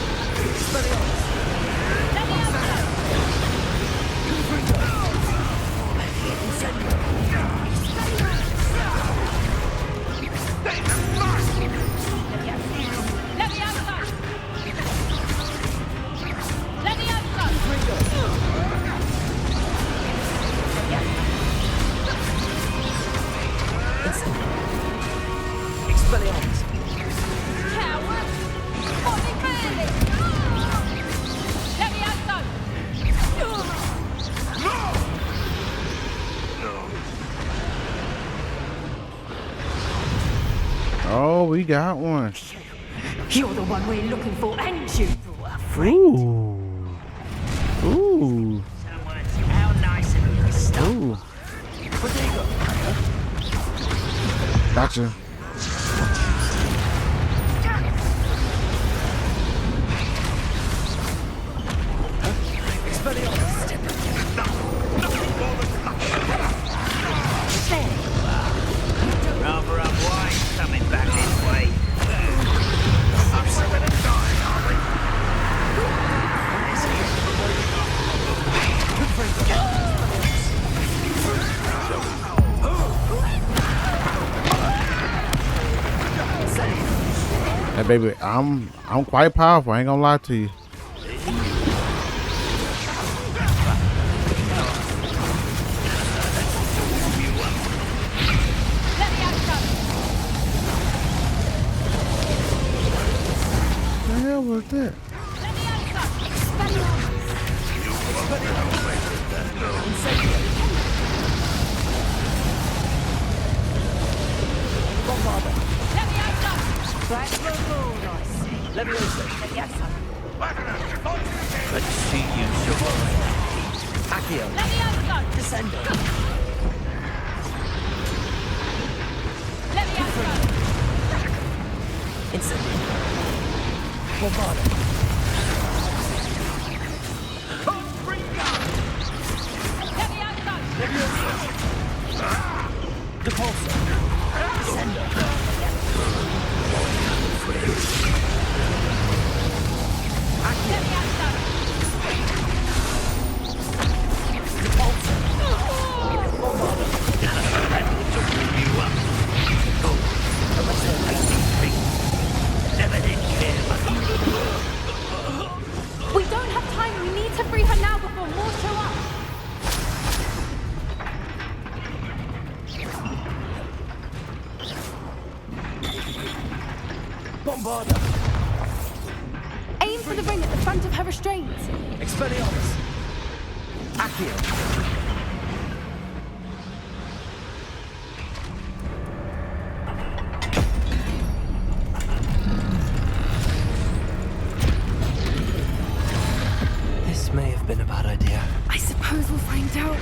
Oh, we got one. You're the one we're looking for, ain't you? Ooh. Ooh. How nice of you to stop. Ooh. Gotcha. Rather unwise coming back this way. Hey, baby, I'm quite powerful. I ain't gonna lie to you. What the hell was that? Let's see you survive. Accio. Descendo. Incendio. Bombardo. Depulso. Descendo. Bombarda! Aim for the ring at the front of her restraint. Expelliarmus! Accio! This may have been a bad idea. I suppose we'll find out.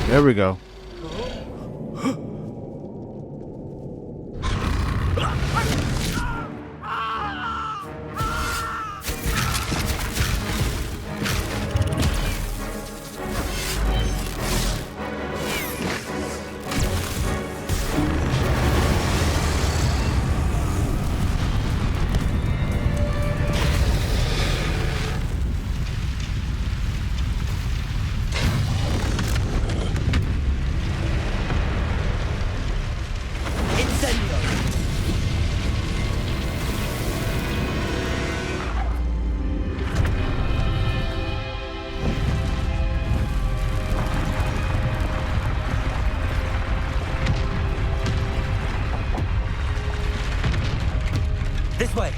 There we go. This way!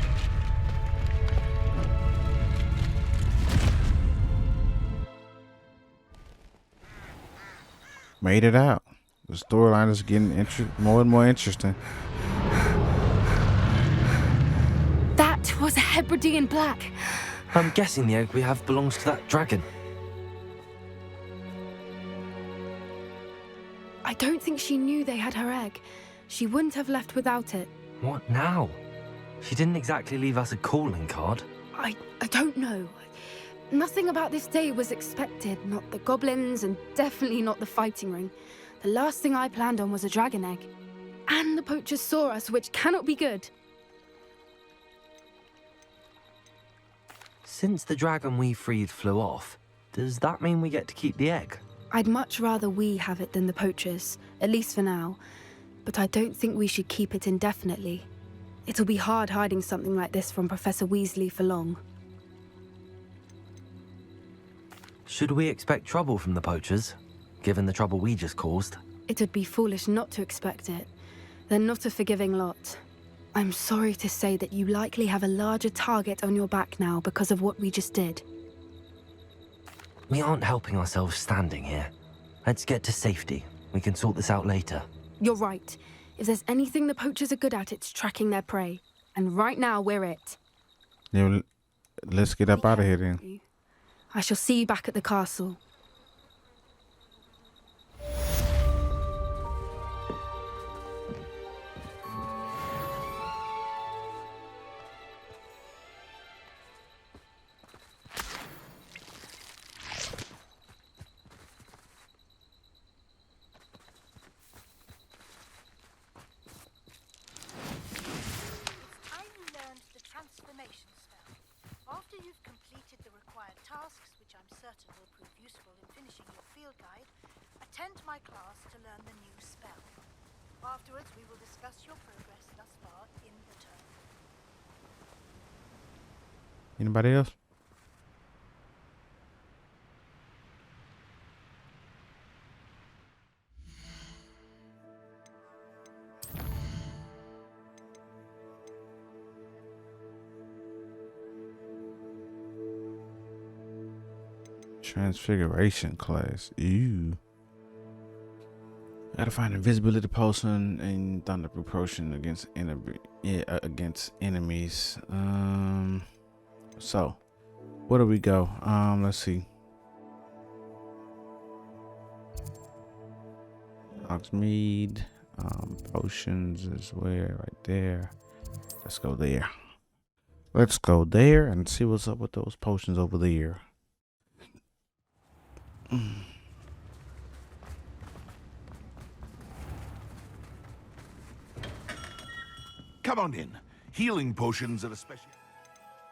Made it out. The storyline is getting more and more interesting. That was a Hebridean black. I'm guessing the egg we have belongs to that dragon. I don't think she knew they had her egg. She wouldn't have left without it. What now? She didn't exactly leave us a calling card. I don't know. Nothing about this day was expected. Not the goblins, and definitely not the fighting ring. The last thing I planned on was a dragon egg. And the poachers saw us, which cannot be good. Since the dragon we freed flew off, does that mean we get to keep the egg? I'd much rather we have it than the poachers, at least for now. But I don't think we should keep it indefinitely. It'll be hard hiding something like this from Professor Weasley for long. Should we expect trouble from the poachers, given the trouble we just caused? It would be foolish not to expect it. They're not a forgiving lot. I'm sorry to say that you likely have a larger target on your back now because of what we just did. We aren't helping ourselves standing here. Let's get to safety. We can sort this out later. You're right. If there's anything the poachers are good at, it's tracking their prey. And right now, we're it. Yeah, let's get up out of here then. I shall see you back at the castle. After you've completed the required tasks, which I'm certain will prove useful in finishing your field guide, attend my class to learn the new spell. Afterwards, we will discuss your progress thus far in the term. Anybody else? Transfiguration class. Ew. Gotta find invisibility potion and thunderproof potion against enemies. So where do we go? Let's see. Oxmead. Potions is where? Right there. Let's go there. Let's go there and see what's up with those potions over there. Come on in. Healing potions are a special.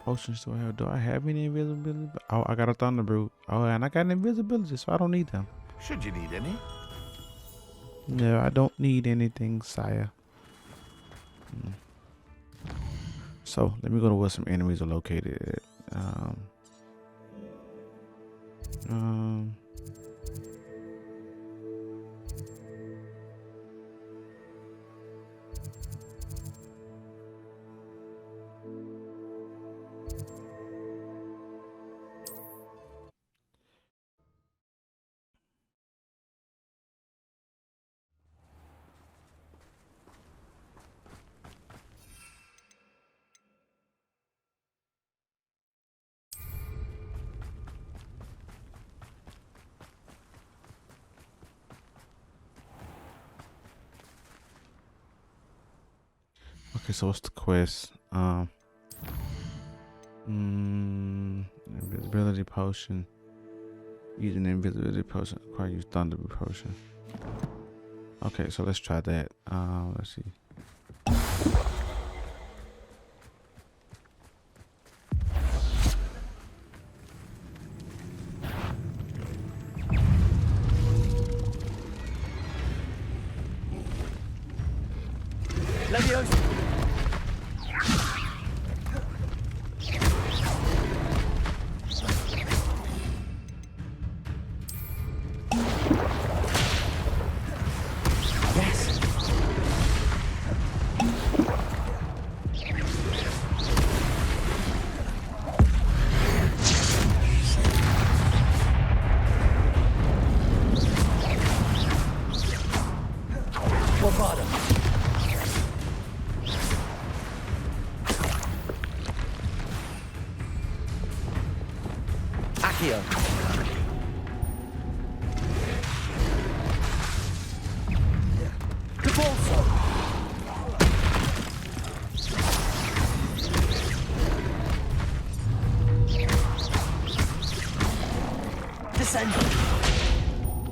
Potions do I have? Do I have any invisibility? Oh, I got a thunderbrute. Oh, and I got an invisibility, so I don't need them. Should you need any? No, I don't need anything, sire. So let me go to where some enemies are located at. Okay, so what's the quest? Invisibility potion. Use an invisibility potion. Acquire use thunder potion. Okay, so let's try that. Let's see. Leviosa!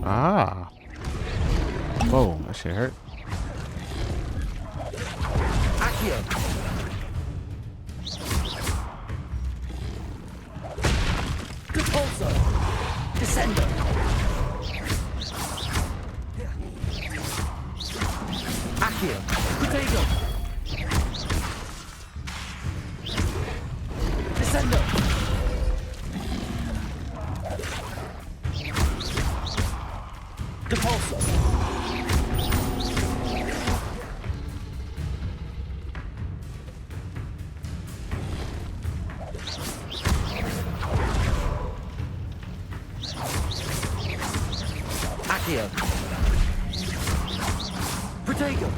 Ah. Whoa, that shit hurt. Accio. Repulso. Descendo. Accio. Protego. Descendo. Repulso. Accio. Protego.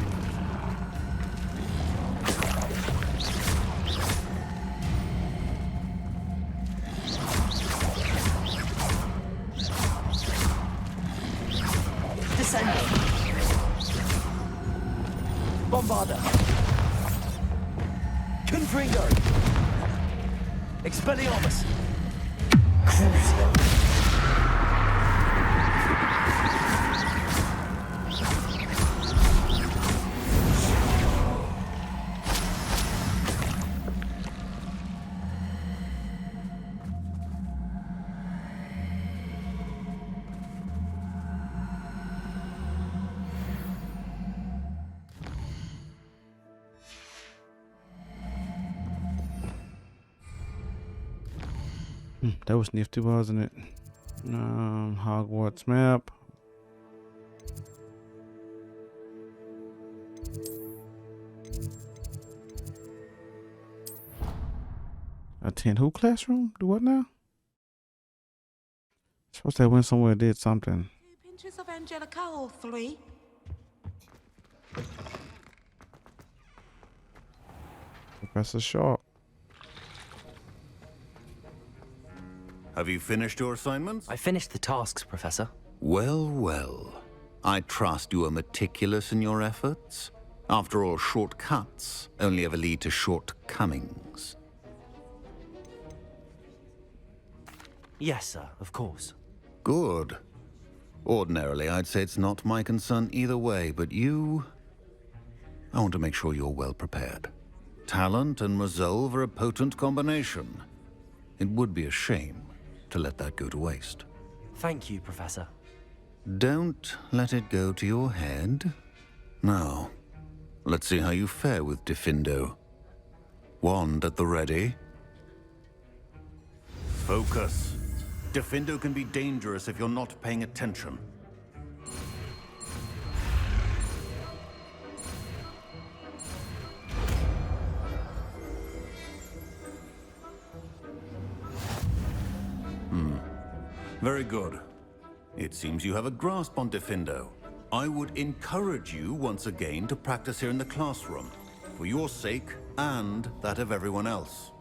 Descendo. Bombarda. Confringo. Expelliarmus. Crucio. That was nifty, wasn't it? Hogwarts map. Attend who classroom? Do what now? Supposed to have went somewhere and did something. 2 pinches of Angelica or 3? Professor Sharp. Have you finished your assignments? I finished the tasks, Professor. Well, well. I trust you are meticulous in your efforts. After all, shortcuts only ever lead to shortcomings. Yes, sir, of course. Good. Ordinarily, I'd say it's not my concern either way, but you... I want to make sure you're well prepared. Talent and resolve are a potent combination. It would be a shame to let that go to waste. Thank you, Professor. Don't let it go to your head. Now, let's see how you fare with Diffindo. Wand at the ready. Focus. Diffindo can be dangerous if you're not paying attention. Very good. It seems you have a grasp on Diffindo. I would encourage you once again to practice here in the classroom, for your sake and that of everyone else.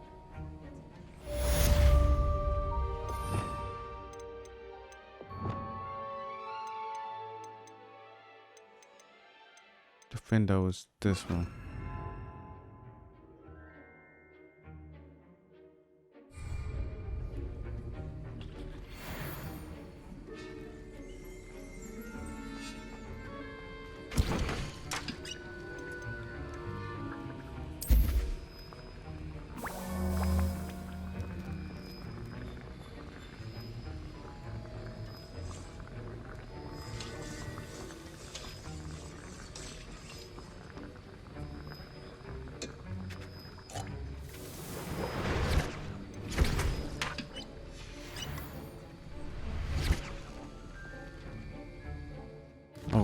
Diffindo is this one.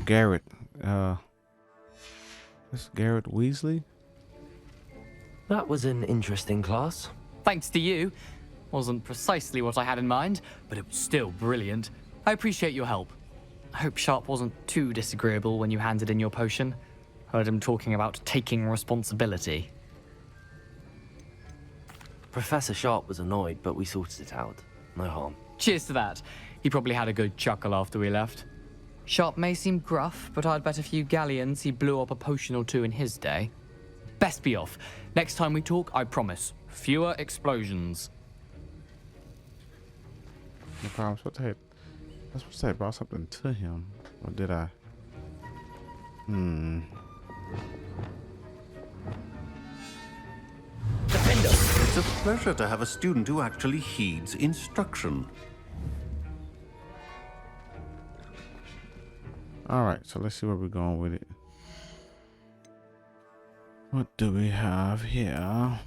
Garrett. This Garrett Weasley? That was an interesting class. Thanks to you. Wasn't precisely what I had in mind, but it was still brilliant. I appreciate your help. I hope Sharp wasn't too disagreeable when you handed in your potion. Heard him talking about taking responsibility. Professor Sharp was annoyed, but we sorted it out. No harm. Cheers to that. He probably had a good chuckle after we left. Sharp may seem gruff, but I'd bet a few galleons he blew up a potion or two in his day. Best be off. Next time we talk, I promise. Fewer explosions. No problem. I was supposed to say about something to him. Or did I? It's a pleasure to have a student who actually heeds instruction. Alright, so let's see where we're going with it. What do we have here?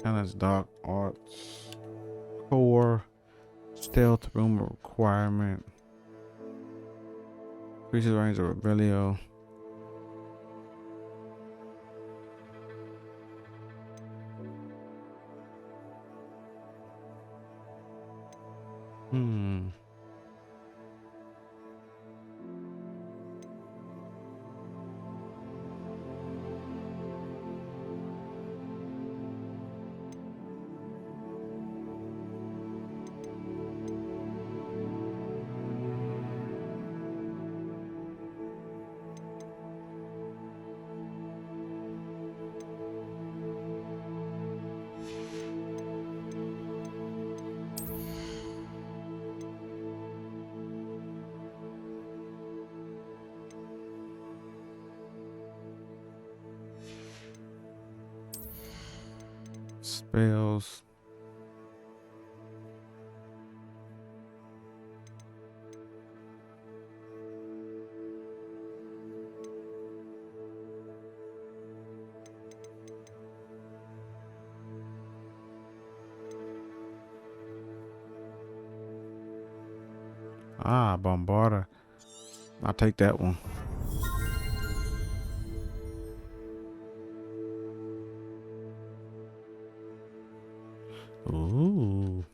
Challenge dark arts, core, stealth room requirement, increases range of rebellion. Spells. Ah, Bombarder. I'll take that one. Ooh.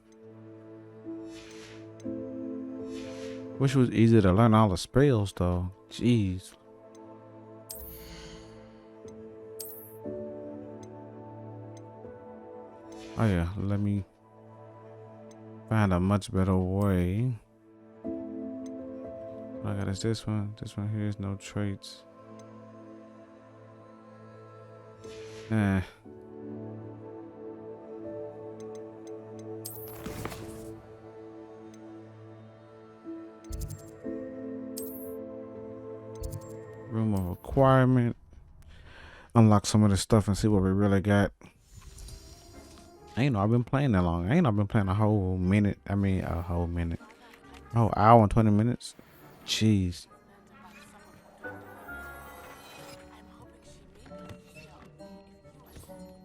Wish it was easy to learn all the spells though. Jeez. Oh yeah, let me find a much better way. I got is this one. This one here is no traits. Room of requirement. Unlock some of this stuff and see what we really got. I ain't know I've been playing that long. I ain't know I've been playing a whole minute. I mean a whole minute. Oh, hour and 20 minutes. Jeez.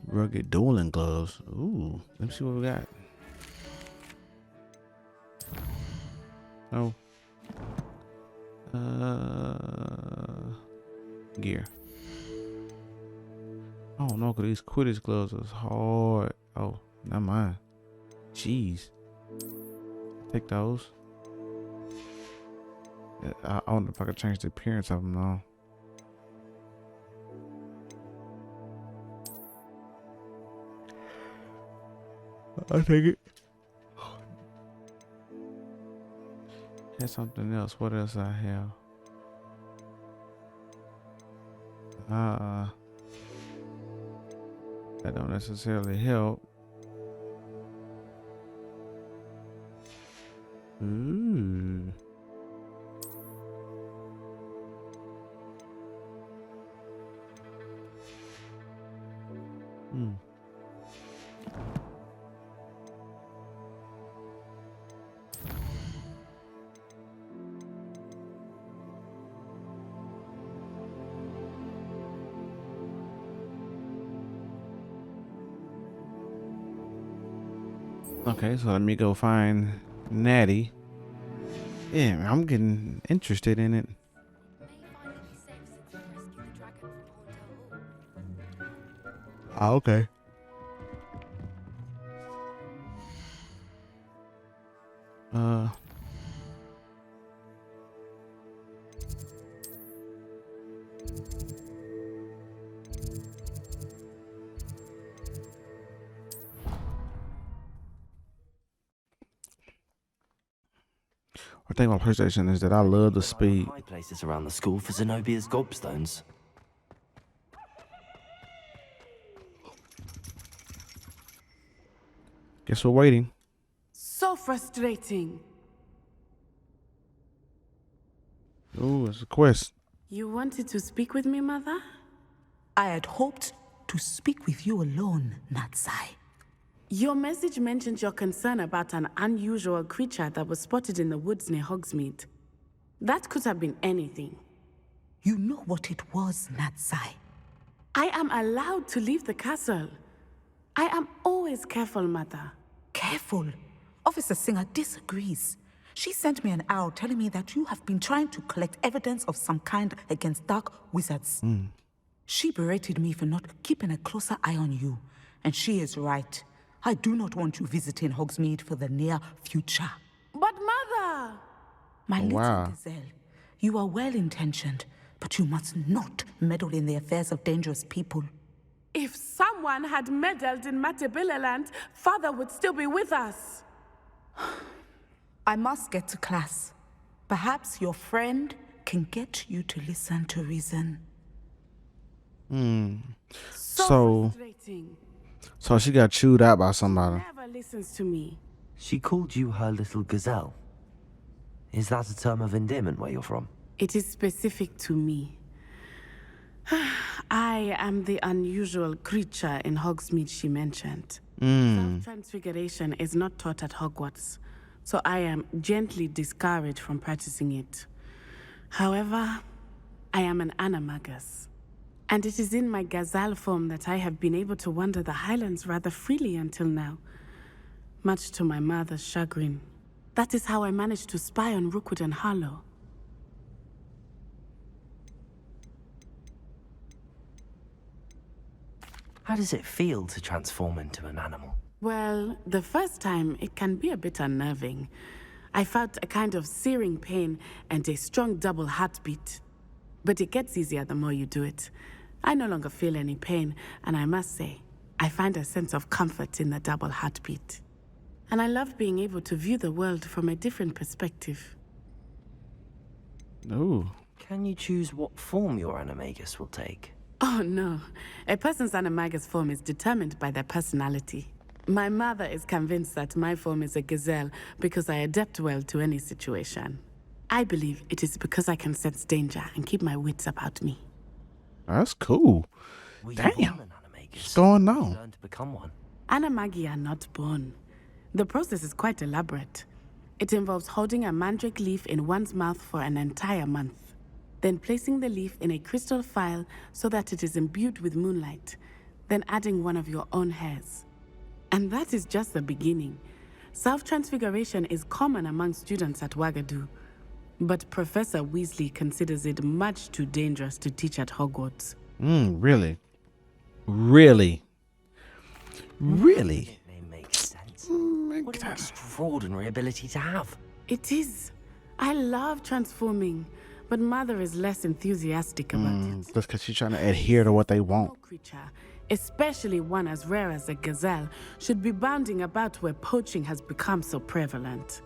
Rugged dueling gloves. Ooh, let me see what we got. Oh. Gear. Oh no, cause these Quidditch gloves is hard. Oh, not mine. Jeez. Take those. I don't know if I could change the appearance of them though. I'll take it. Here's something else. What else I have? That don't necessarily help. Ooh. Hmm. Okay, so let me go find Natty. Yeah, I'm getting interested in it. Ah, okay. The thing about PlayStation is that I love the speed. High places around the school for Zenobia's gobstones. Guess we're waiting. So frustrating. Ooh, it's a quest. You wanted to speak with me, Mother? I had hoped to speak with you alone, Natsai. Your message mentioned your concern about an unusual creature that was spotted in the woods near Hogsmeade. That could have been anything. You know what it was, Natsai. I am allowed to leave the castle. I am always careful, Mother. Careful? Officer Singer disagrees. She sent me an owl telling me that you have been trying to collect evidence of some kind against dark wizards. She berated me for not keeping a closer eye on you, and she is right. I do not want you visiting Hogsmeade for the near future. But Mother! My little gazelle, you are well-intentioned, but you must not meddle in the affairs of dangerous people. If someone had meddled in Matabeleland, Father would still be with us. I must get to class. Perhaps your friend can get you to listen to reason. So she got chewed out by somebody. Never listens to me. She called you her little gazelle. Is that a term of endearment where you're from? It is specific to me. I am the unusual creature in Hogsmeade she mentioned. Self-transfiguration is not taught at Hogwarts, so I am gently discouraged from practicing it. However, I am an animagus, and it is in my gazelle form that I have been able to wander the Highlands rather freely until now, much to my mother's chagrin. That is how I managed to spy on Rookwood and Harlow. How does it feel to transform into an animal? Well, the first time, it can be a bit unnerving. I felt a kind of searing pain and a strong double heartbeat. But it gets easier the more you do it. I no longer feel any pain, and I must say, I find a sense of comfort in the double heartbeat. And I love being able to view the world from a different perspective. Ooh. Can you choose what form your animagus will take? Oh no, a person's animagus form is determined by their personality. My mother is convinced that my form is a gazelle because I adapt well to any situation. I believe it is because I can sense danger and keep my wits about me. That's cool. Damn. What's going on? Learn to become one. Animagi are not born. The process is quite elaborate. It involves holding a mandrake leaf in one's mouth for an entire month, then placing the leaf in a crystal phial so that it is imbued with moonlight, then adding one of your own hairs. And that is just the beginning. Self-transfiguration is common among students at Wagadu, but Professor Weasley considers it much too dangerous to teach at Hogwarts. Really? Really? Really? It makes sense. What an extraordinary ability to have. It is. I love transforming, but Mother is less enthusiastic about it. That's because she's trying to adhere to what they want. No creature, especially one as rare as a gazelle, should be bounding about where poaching has become so prevalent.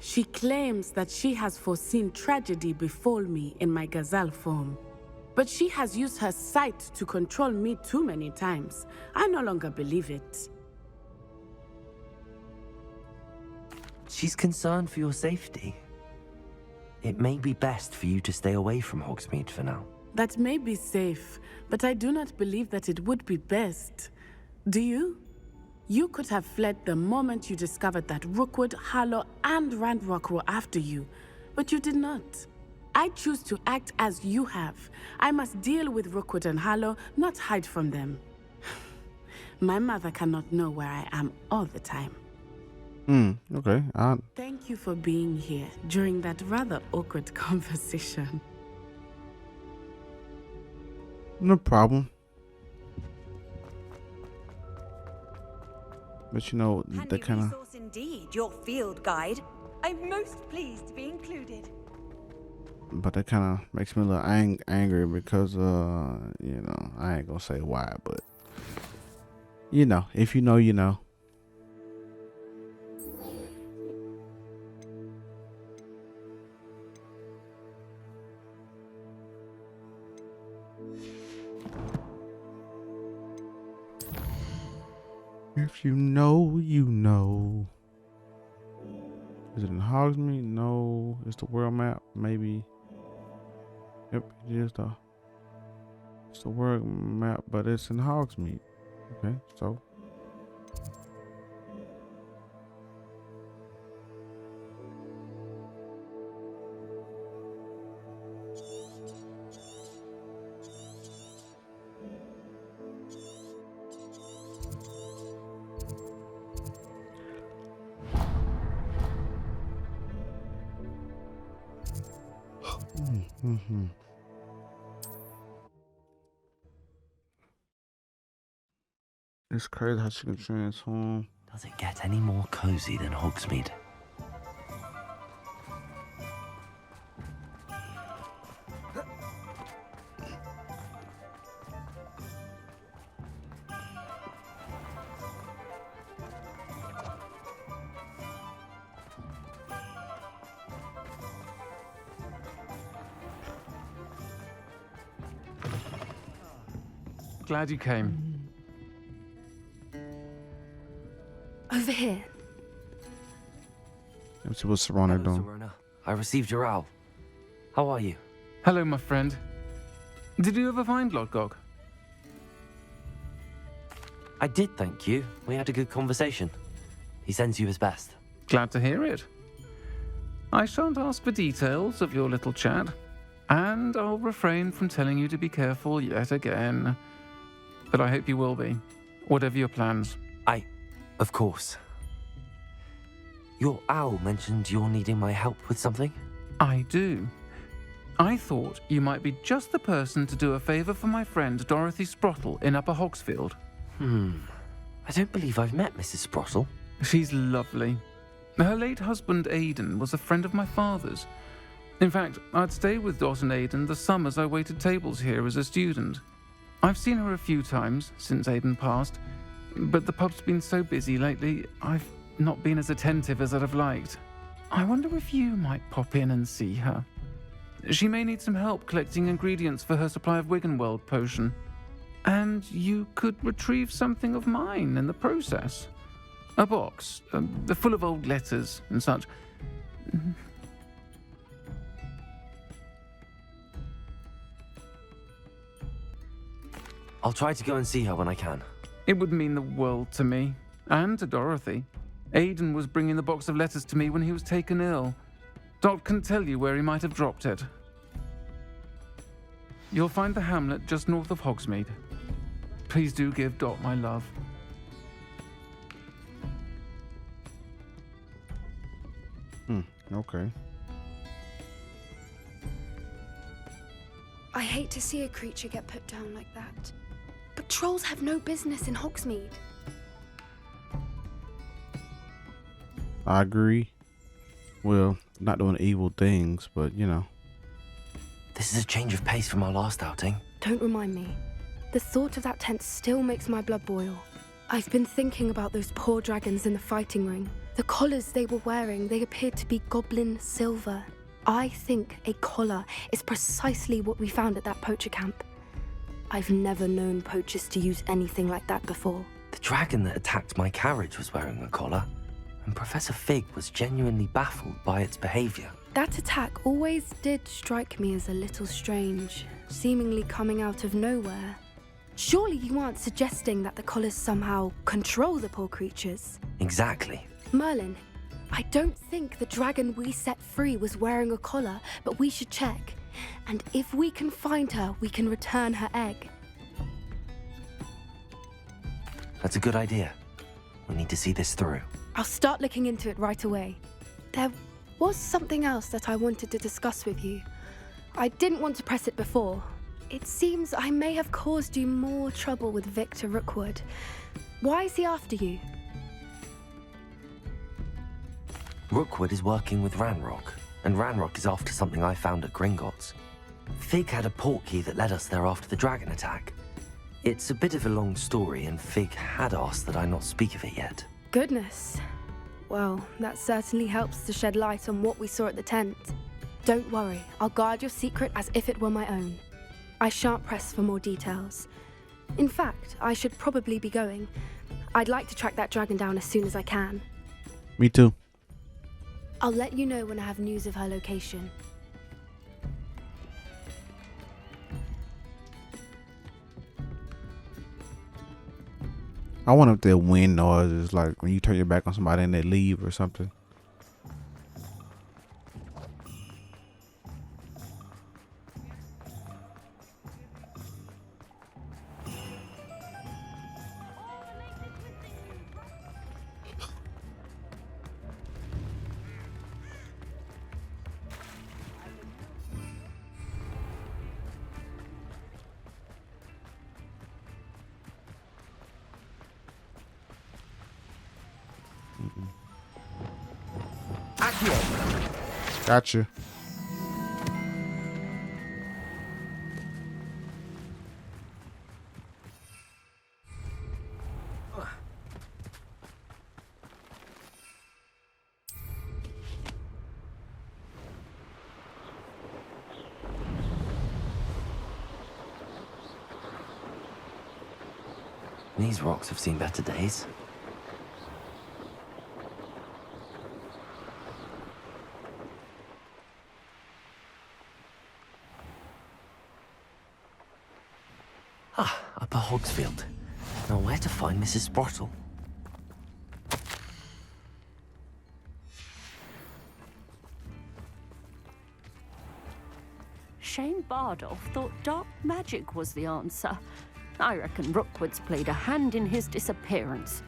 She claims that she has foreseen tragedy befall me in my gazelle form. But she has used her sight to control me too many times. I no longer believe it. She's concerned for your safety. It may be best for you to stay away from Hogsmeade for now. That may be safe, but I do not believe that it would be best. Do you? You could have fled the moment you discovered that Rookwood, Harlow, and Ranrok were after you, but you did not. I choose to act as you have. I must deal with Rookwood and Harlow, not hide from them. My mother cannot know where I am all the time. Okay. Thank you for being here during that rather awkward conversation. No problem. But you know, they kind of... resource indeed, your field guide. I'm most pleased to be included. But that kind of makes me a little angry because, you know, I ain't gonna say why, but, you know, if you know, you know. If you know, you know. Is it in Hogsmeade? No. It's the world map? Maybe. Yep, it is it's the world map, but it's in Hogsmeade. Okay, so. It's crazy how she can transform. Does it get any more cozy than Hogsmeade? Glad you came. Over here. Let's see what Serana doing. Serana. I received your owl. How are you? Hello, my friend. Did you ever find Lodgok? I did, thank you. We had a good conversation. He sends you his best. Glad to hear it. I shan't ask for details of your little chat, and I'll refrain from telling you to be careful yet again. But I hope you will be, whatever your plans. Of course. Your owl mentioned you're needing my help with something? I do. I thought you might be just the person to do a favor for my friend Dorothy Sprottle in Upper Hogsfield. I don't believe I've met Mrs. Sprottle. She's lovely. Her late husband Aidan was a friend of my father's. In fact, I'd stayed with Dot and Aidan the summers I waited tables here as a student. I've seen her a few times since Aidan passed, but the pub's been so busy lately, I've not been as attentive as I'd have liked. I wonder if you might pop in and see her. She may need some help collecting ingredients for her supply of Wiggenweld potion. And you could retrieve something of mine in the process. A box, full of old letters and such. I'll try to go and see her when I can. It would mean the world to me, and to Dorothy. Aidan was bringing the box of letters to me when he was taken ill. Dot can tell you where he might have dropped it. You'll find the hamlet just north of Hogsmeade. Please do give Dot my love. Okay. I hate to see a creature get put down like that. But trolls have no business in Hogsmeade. I agree. Well, not doing evil things, but you know. This is a change of pace from our last outing. Don't remind me. The thought of that tent still makes my blood boil. I've been thinking about those poor dragons in the fighting ring. The collars they were wearing, they appeared to be goblin silver. I think a collar is precisely what we found at that poacher camp. I've never known poachers to use anything like that before. The dragon that attacked my carriage was wearing a collar. and Professor Fig was genuinely baffled by its behavior. That attack always did strike me as a little strange, seemingly coming out of nowhere. Surely you aren't suggesting that the collars somehow control the poor creatures? Exactly. Merlin, I don't think the dragon we set free was wearing a collar, but we should check. And if we can find her, we can return her egg. That's a good idea. We need to see this through. I'll start looking into it right away. There was something else that I wanted to discuss with you. I didn't want to press it before. It seems I may have caused you more trouble with Victor Rookwood. Why is he after you? Rookwood is working with Ranrok, and Ranrok is after something I found at Gringotts. Fig had a portkey that led us there after the dragon attack. It's a bit of a long story, and Fig had asked that I not speak of it yet. Goodness. Well, that certainly helps to shed light on what we saw at the tent. Don't worry, I'll guard your secret as if it were my own. I shan't press for more details. In fact, I should probably be going. I'd like to track that dragon down as soon as I can. Me too. I'll let you know when I have news of her location. I wonder if their wind noise is like when you turn your back on somebody and they leave or something. Gotcha. These rocks have seen better days. Upper Hogsfield. Now where to find Mrs. Sprottle? Shane Bardolph thought dark magic was the answer. I reckon Rookwood's played a hand in his disappearance.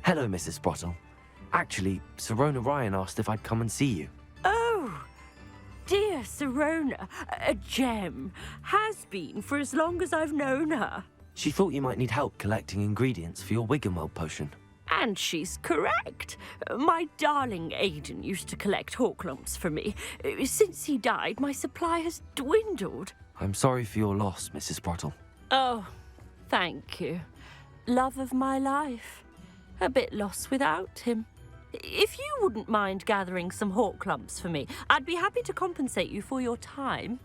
Hello, Mrs. Sprottle. Actually, Sirona Ryan asked if I'd come and see you. Oh, dear Sirona, a gem. Has been for as long as I've known her. She thought you might need help collecting ingredients for your Wiggenweld potion. And she's correct. My darling Aidan used to collect hawk lumps for me. Since he died, my supply has dwindled. I'm sorry for your loss, Mrs. Sprottle. Oh, thank you. Love of my life. A bit lost without him. If you wouldn't mind gathering some hawk lumps for me, I'd be happy to compensate you for your time.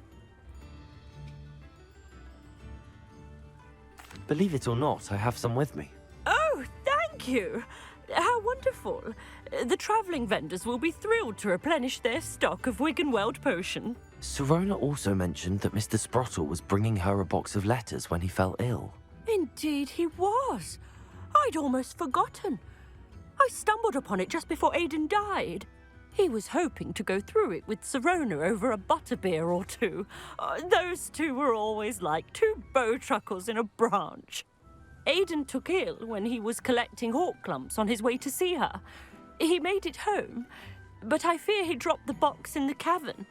Believe it or not, I have some with me. Oh, thank you. How wonderful. The travelling vendors will be thrilled to replenish their stock of Wiggenweld potion. Sirona also mentioned that Mr. Sprottle was bringing her a box of letters when he fell ill. Indeed he was. I'd almost forgotten. I stumbled upon it just before Aidan died. He was hoping to go through it with Sirona over a butterbeer or two. Those two were always like two bowtruckles in a branch. Aidan took ill when he was collecting hawk lumps on his way to see her. He made it home, but I fear he dropped the box in the cavern.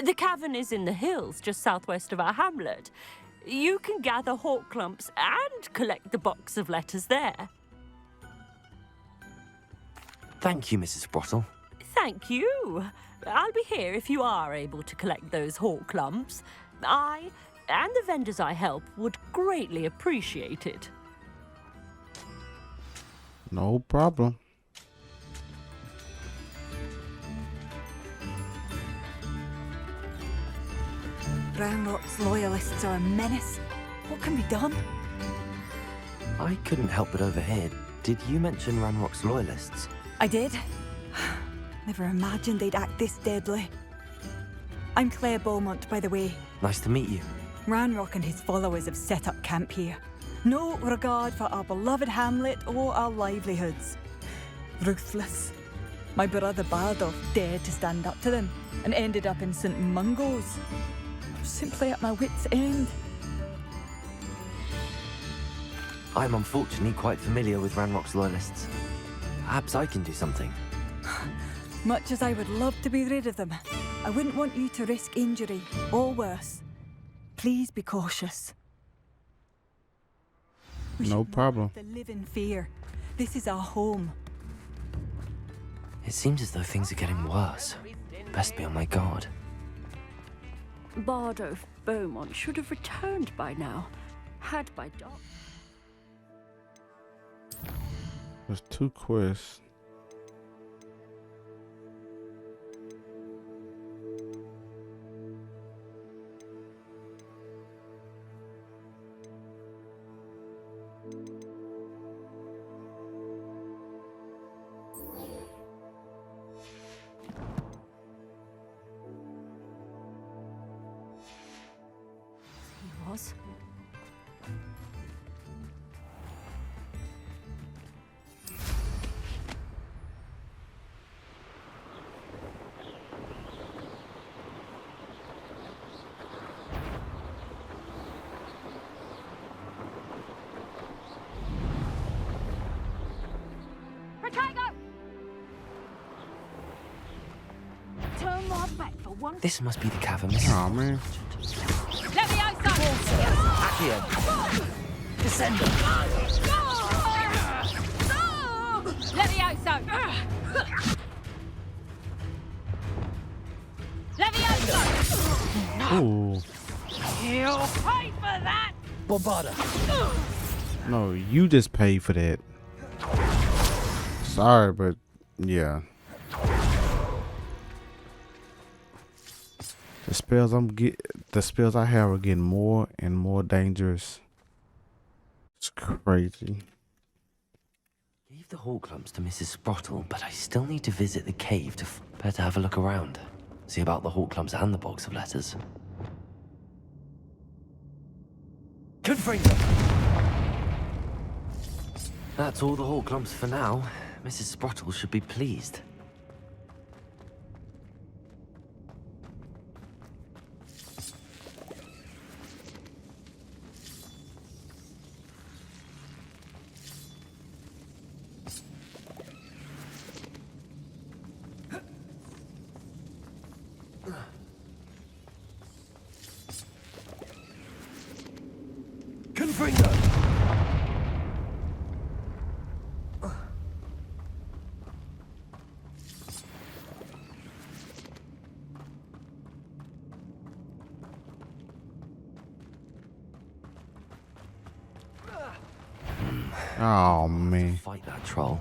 The cavern is in the hills just southwest of our hamlet. You can gather hawk lumps and collect the box of letters there. Thank you, Mrs. Sprottle. Thank you. I'll be here if you are able to collect those hawk lumps. I and the vendors I help would greatly appreciate it. No problem. Ranrok's loyalists are a menace. What can be done? I couldn't help but overhear. Did you mention Ranrock's loyalists? I did. Never imagined they'd act this deadly. I'm Claire Beaumont, by the way. Nice to meet you. Ranrok and his followers have set up camp here. No regard for our beloved hamlet or our livelihoods. Ruthless. My brother Bardolph dared to stand up to them and ended up in St. Mungo's. I'm simply at my wit's end. I'm unfortunately quite familiar with Ranrock's loyalists. Perhaps I can do something. Much as I would love to be rid of them, I wouldn't want you to risk injury or worse. Please be cautious. No problem. To live in fear. This is our home. It seems as though things are getting worse. Best be on my guard. Bardolph Beaumont should have returned by now, had by Doc. There's 2 quests. He was. Turn my back for one. This must be the cavern. Oh man. Accio. Descender. Levioso! Levioso! Ooh. You'll pay for that! Bombarda. No, you just paid for that. Sorry, but yeah. The spells I have are getting more and more dangerous. It's crazy. Gave the hall clumps to Mrs. Sprottle, but I still need to visit the cave to better have a look around. See about the hall clumps and the box of letters. Confringo! That's all the hall clumps for now. Mrs. Sprottle should be pleased. Confringo! Oh man. Fight that troll.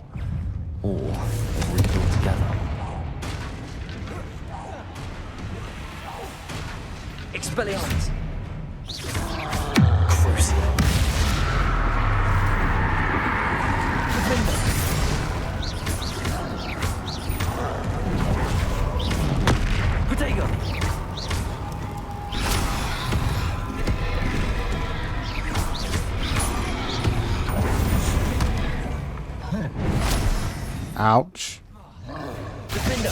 Or rebuild together. Expelliarmus! Crucio! Protego! Ouch. Defendo!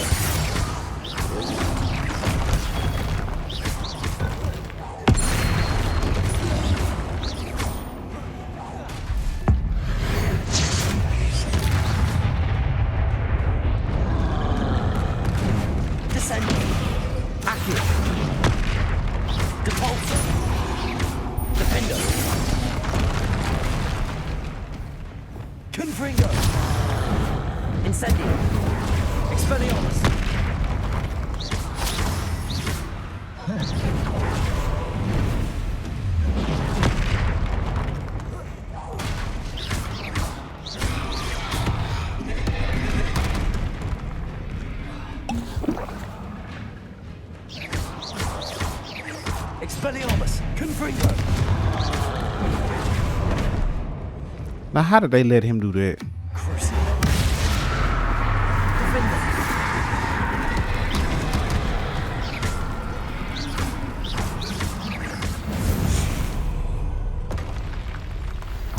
Now, how did they let him do that?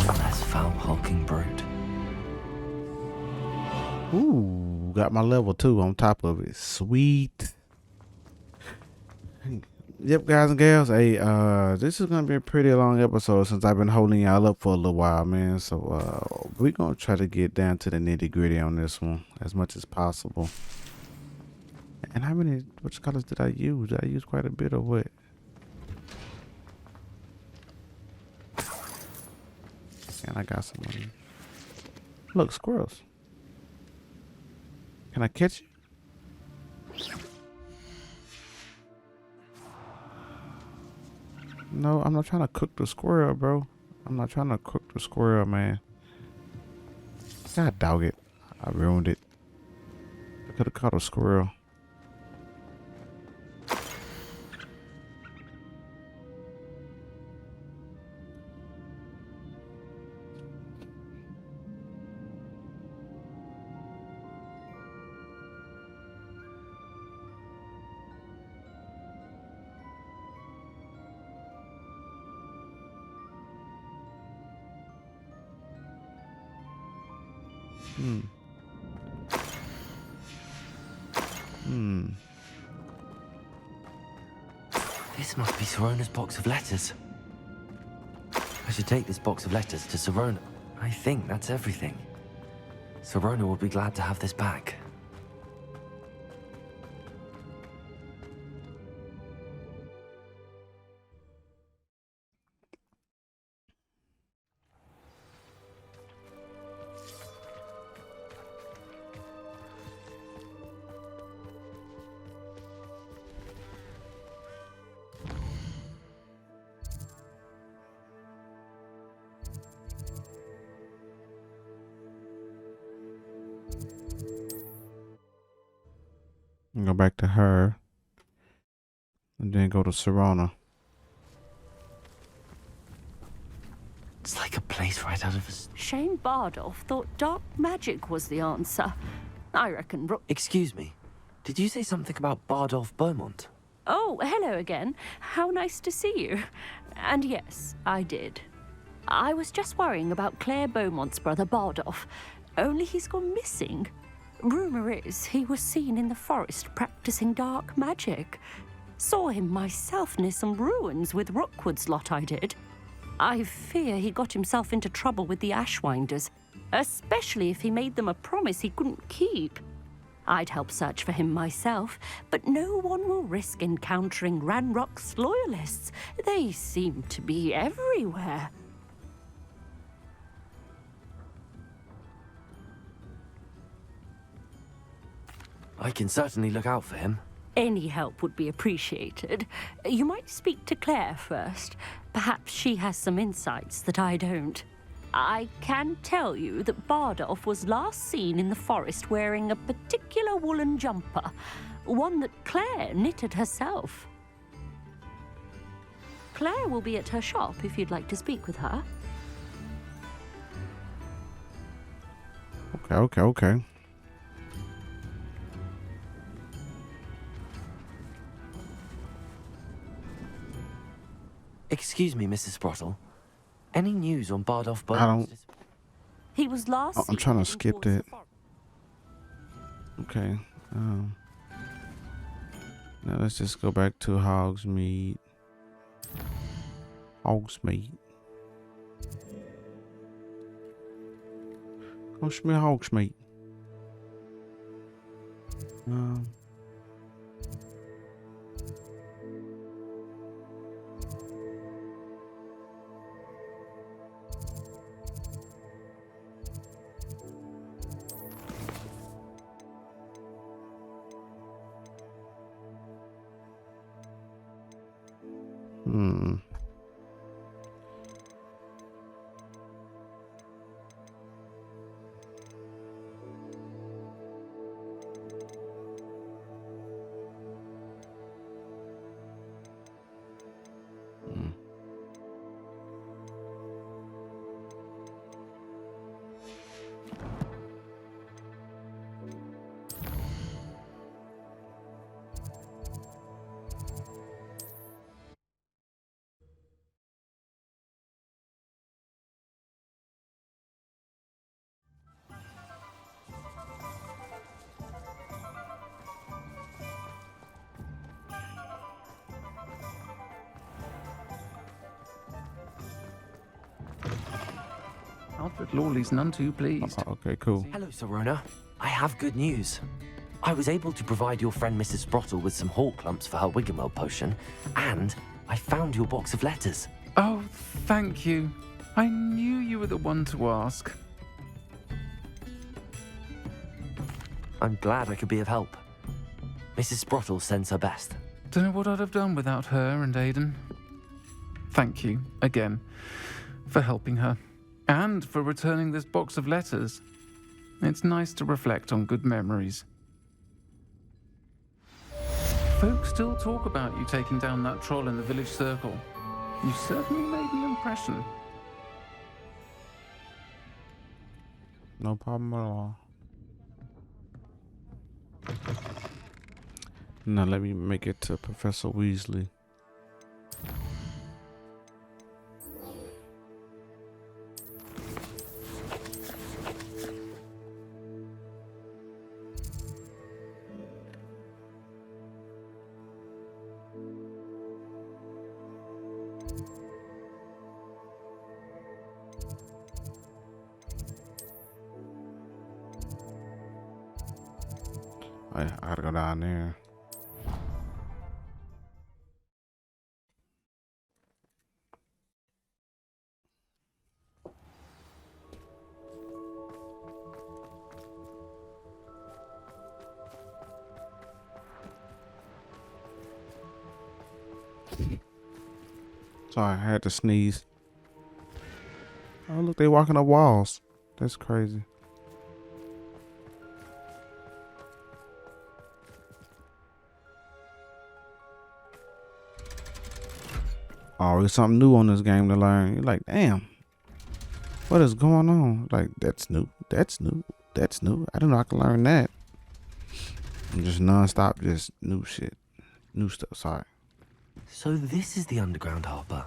Less foul hulking brute. Ooh, got my level 2 on top of it. Sweet. Yep, guys and gals. Hey, this is gonna be a pretty long episode since I've been holding y'all up for a little while, man. So we're gonna try to get down to the nitty gritty on this one as much as possible. And how many which colors did I use? Did I use quite a bit or what? And I got some money. Look, squirrels. Can I catch you? No, I'm not trying to cook the squirrel, bro. I'm not trying to cook the squirrel, man. God dog it. I ruined it. I could have caught a squirrel. This must be Sirona's box of letters. I should take this box of letters to Sirona. I think that's everything. Sirona will be glad to have this back. Go back to her. And then go to Sirona. It's like a place right out of a... Shane Bardolph thought dark magic was the answer. I reckon Excuse me. Did you say something about Bardolph Beaumont? Oh, hello again. How nice to see you. And yes, I did. I was just worrying about Claire Beaumont's brother Bardolph. Only he's gone missing. Rumor is he was seen in the forest practicing dark magic. Saw him myself near some ruins with Rookwood's lot I did. I fear he got himself into trouble with the Ashwinders, especially if he made them a promise he couldn't keep. I'd help search for him myself, but no one will risk encountering Ranrock's loyalists. They seem to be everywhere. I can certainly look out for him. Any help would be appreciated. You might speak to Claire first. Perhaps she has some insights that I don't. I can tell you that Bardolph was last seen in the forest wearing a particular woolen jumper, one that Claire knitted herself. Claire will be at her shop if you'd like to speak with her. Okay. Excuse me, Mrs. Sprottle. Any news on Bardolph Beaumont? I don't... He was last I'm trying to skip that. Okay. Now let's just go back to Hogsmeade. Hogsmeade. Hogsmeade. but Lawley's none too pleased. Okay, cool. Hello, Serona. I have good news. I was able to provide your friend Mrs. Sprottle with some hawk clumps for her Wiggenweld potion, and I found your box of letters. Oh, thank you. I knew you were the one to ask. I'm glad I could be of help. Mrs. Sprottle sends her best. Don't know what I'd have done without her and Aidan. Thank you, again, for helping her, and for returning this box of letters. It's nice to reflect on good memories. Folks still talk about you taking down that troll in the village circle. You certainly made an impression. No problem at all. Now let me make it to Professor Weasley. I gotta go down there. Sorry, I had to sneeze. Oh, look, they walking up walls. That's crazy. Always something new on this game to learn. You're like, damn, what is going on? Like, that's new. That's new. That's new. I didn't know I could learn that. I'm just nonstop, just new shit. New stuff, sorry. So this is the underground harbour.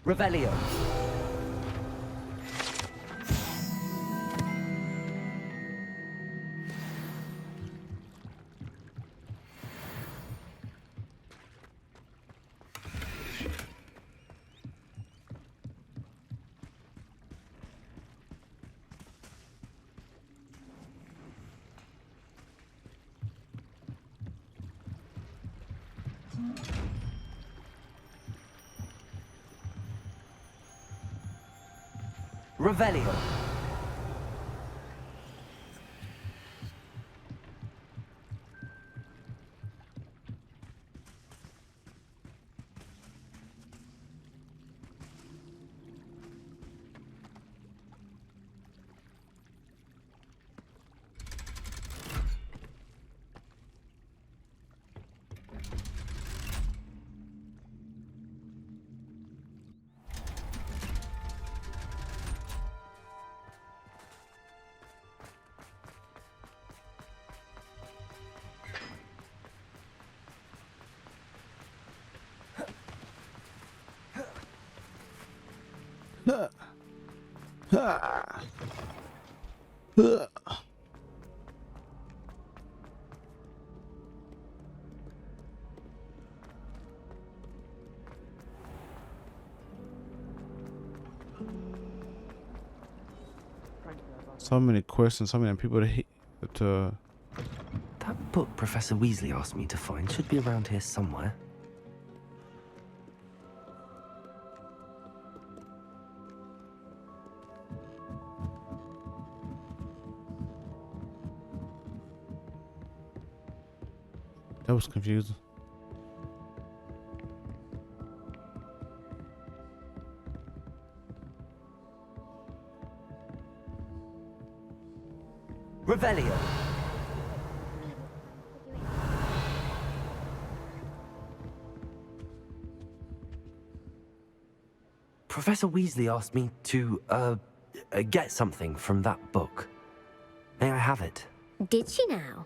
Revelio. Revelio. So many questions, so many people to That book Professor Weasley asked me to find should be around here somewhere. That was confusing. Revelio. Professor Weasley asked me to, get something from that book. May I have it? Did she now?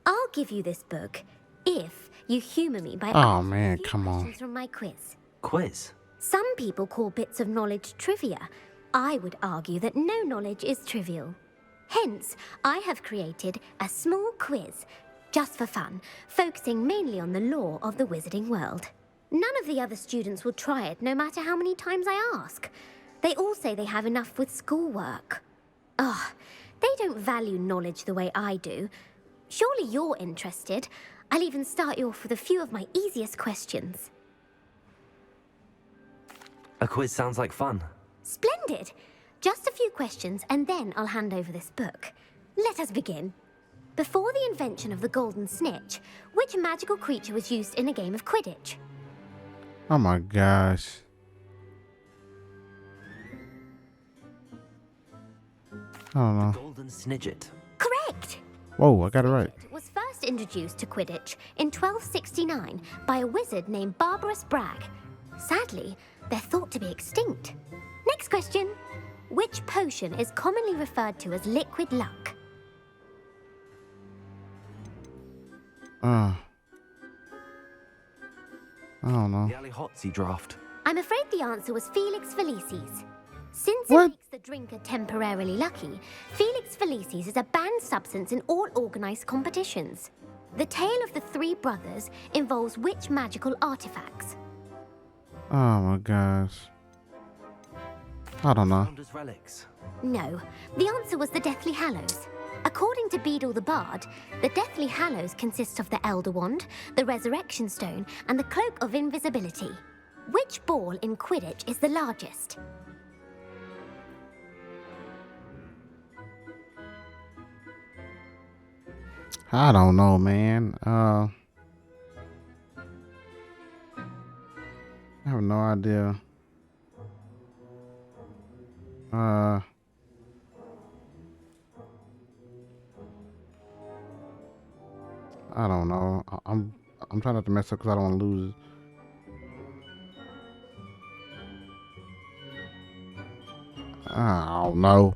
I'll give you this book if you humor me by Oh answering man, a few come on. questions from my quiz. Quiz? Some people call bits of knowledge trivia. I would argue that no knowledge is trivial. Hence, I have created a small quiz, just for fun, focusing mainly on the lore of the wizarding world. None of the other students will try it, no matter how many times I ask. They all say they have enough with schoolwork. Ugh, they don't value knowledge the way I do. Surely you're interested. I'll even start you off with a few of my easiest questions. A quiz sounds like fun. Splendid! Just a few questions, and then I'll hand over this book. Let us begin. Before the invention of the golden snitch, which magical creature was used in a game of Quidditch? Oh my gosh. I don't know. Golden Snidget. Correct! Whoa, I got it right. It was first introduced to Quidditch in 1269 by a wizard named Barbarous Bragg. Sadly, they're thought to be extinct. Next question. Which potion is commonly referred to as liquid luck? I don't know. The Alihotsy draft. I'm afraid the answer was Felix Felicis. Since What? it makes the drinker temporarily lucky, Felix Felicis is a banned substance in all organized competitions. The tale of the three brothers involves which magical artifacts? Oh my gosh. I don't know. Founder's relics. No, the answer was the Deathly Hallows. According to Beadle the Bard, the Deathly Hallows consist of the Elder Wand, the Resurrection Stone, and the Cloak of Invisibility. Which ball in Quidditch is the largest? I don't know, man. I have no idea. I don't know. I'm trying not to mess up because I don't want to lose. I don't know.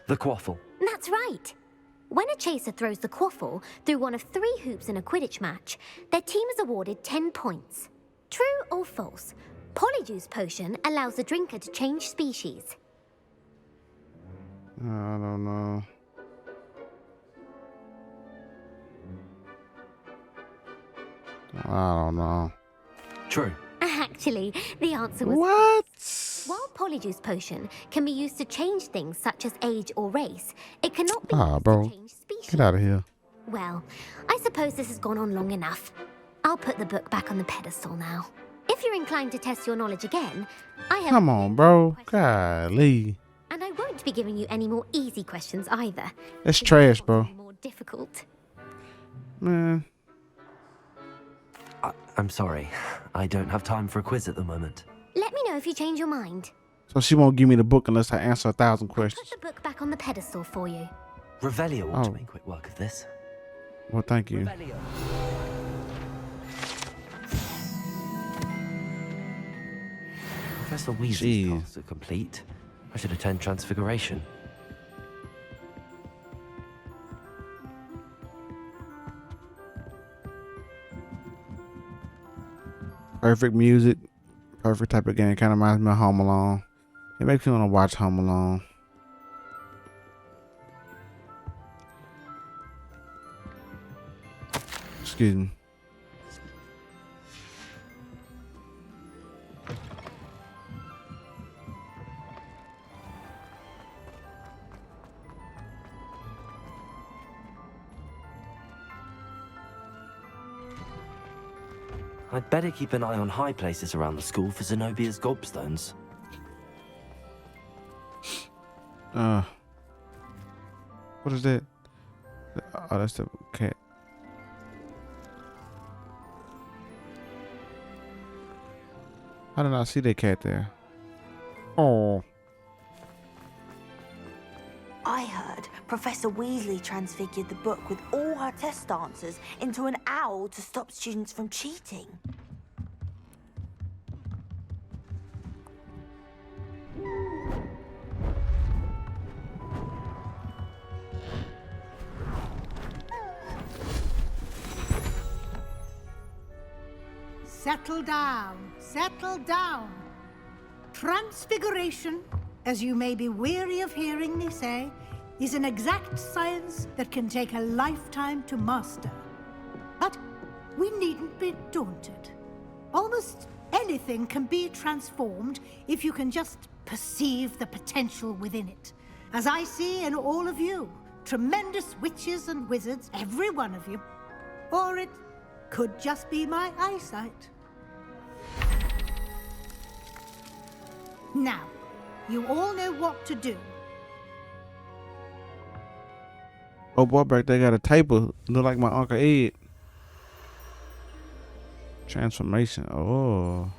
The quaffle. That's right. When a chaser throws the quaffle through one of 3 hoops in a Quidditch match, their team is awarded 10 points. True or false? Polyjuice potion allows the drinker to change species. I don't know. I don't know. True. Actually, the answer was what? While Polyjuice potion can be used to change things such as age or race, it cannot be Ah, used bro. to change species. Get out of here. Well, I suppose this has gone on long enough. I'll put the book back on the pedestal now. If you're inclined to test your knowledge again, I have... Come on, bro. Golly. And I won't be giving you any more easy questions either. That's trash, bro. More difficult. Man. I'm sorry. I don't have time for a quiz at the moment. Let me know if you change your mind. So she won't give me the book unless I answer 1,000 Put questions. the book back on the pedestal for you. Revelio ought to Oh. make quick work of this. Well, thank you. Revelio. Professor Weasley's Jeez. tasks are complete. I should attend Transfiguration. Perfect music. Perfect type of game. Kind of reminds me of Home Alone. It makes me want to watch Home Alone. Excuse me. I'd better keep an eye on high places around the school for Zenobia's gobstones. What is that? Oh, that's the cat. How did I see that cat there? Oh. I heard Professor Weasley transfigured the book with all her test answers into an owl to stop students from cheating. Settle down. Settle down. Transfiguration, as you may be weary of hearing me say, is an exact science that can take a lifetime to master. But we needn't be daunted. Almost anything can be transformed if you can just perceive the potential within it. As I see in all of you, tremendous witches and wizards, every one of you. Or it could just be my eyesight. Now, you all know what to do. Oh boy, back there got a table. Look like my Uncle Ed. Transformation. Oh.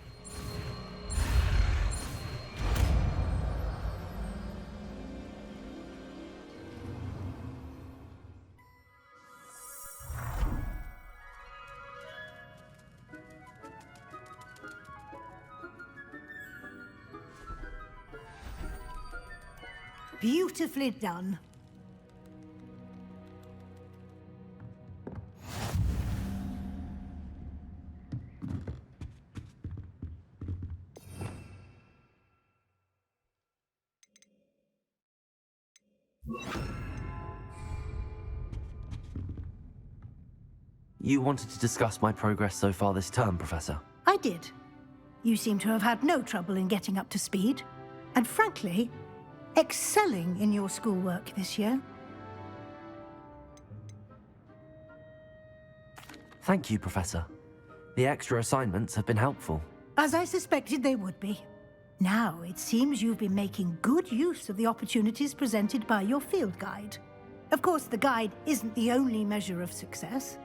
Beautifully done. You wanted to discuss my progress so far this term, Professor? I did. You seem to have had no trouble in getting up to speed. And frankly, excelling in your schoolwork this year. Thank you, Professor. The extra assignments have been helpful. As I suspected they would be. Now, it seems you've been making good use of the opportunities presented by your field guide. Of course, the guide isn't the only measure of success.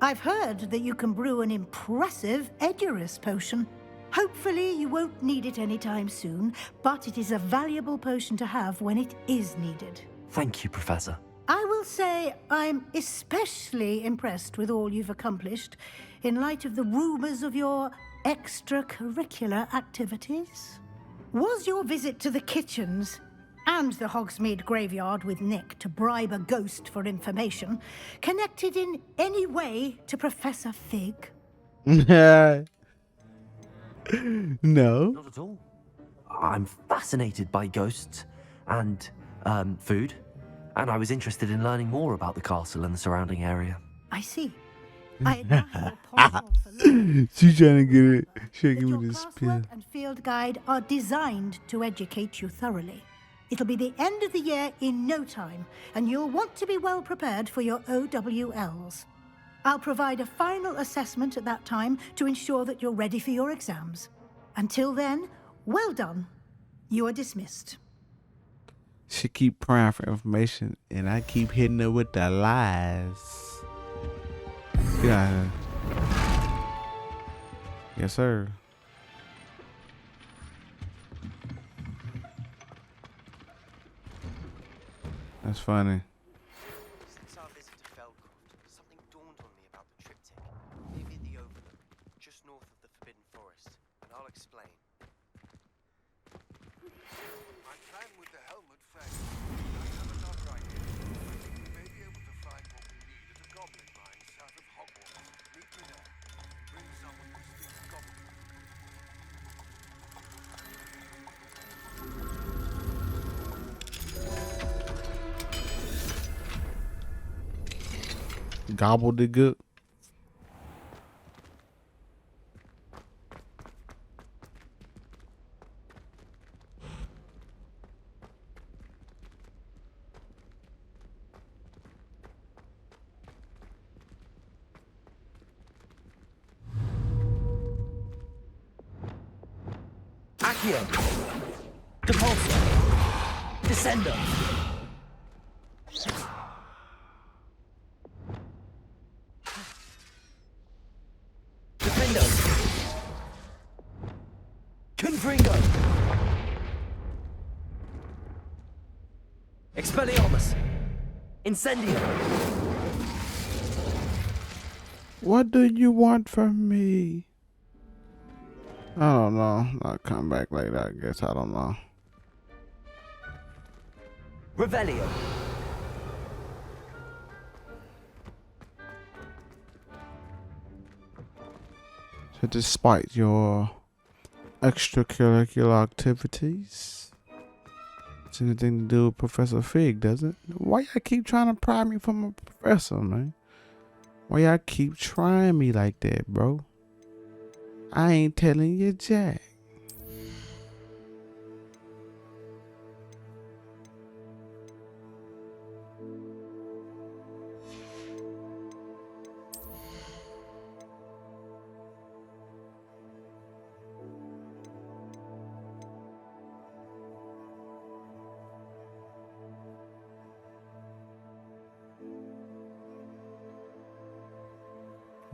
I've heard that you can brew an impressive Edurus potion. Hopefully, you won't need it anytime soon, but it is a valuable potion to have when it is needed. Thank you, Professor. I will say I'm especially impressed with all you've accomplished in light of the rumors of your extracurricular activities. Was your visit to the kitchens and the Hogsmeade graveyard with Nick to bribe a ghost for information connected in any way to Professor Fig? No. Not at all. I'm fascinated by ghosts and food, and I was interested in learning more about the castle and the surrounding area. I see. I admire your penchant for learning. She's trying to get it. Shaking Your with his classwork spear. and field guide are designed to educate you thoroughly. It'll be the end of the year in no time, and you'll want to be well prepared for your OWLs. I'll provide a final assessment at that time to ensure that you're ready for your exams. Until then, well done. You are dismissed. She keep prying for information, and I keep hitting her with the lies. Get out of here. Yes, sir. That's funny. Since our visit to Feldcroft, something dawned on me about the triptych. Maybe the overlook, just north of the Forbidden Forest, and I'll explain. My plan with the helmet failed. I have a dog right here. I think we may be able to find what we need at a goblin mine south of Hogwarts. Meet me there. Bring someone who speaks goblin. Gobbled it good. Accio! Depulsor! Descender! Defendo! Confringo! Expelliarmus! Incendio! What do you want from me? I don't know. I'll come back later, I guess. I don't know. Revelio! So despite your extracurricular activities. It's anything to do with Professor Fig, does it? Why y'all keep trying to pry me from a professor, man? Why y'all keep trying me like that, bro? I ain't telling you jack.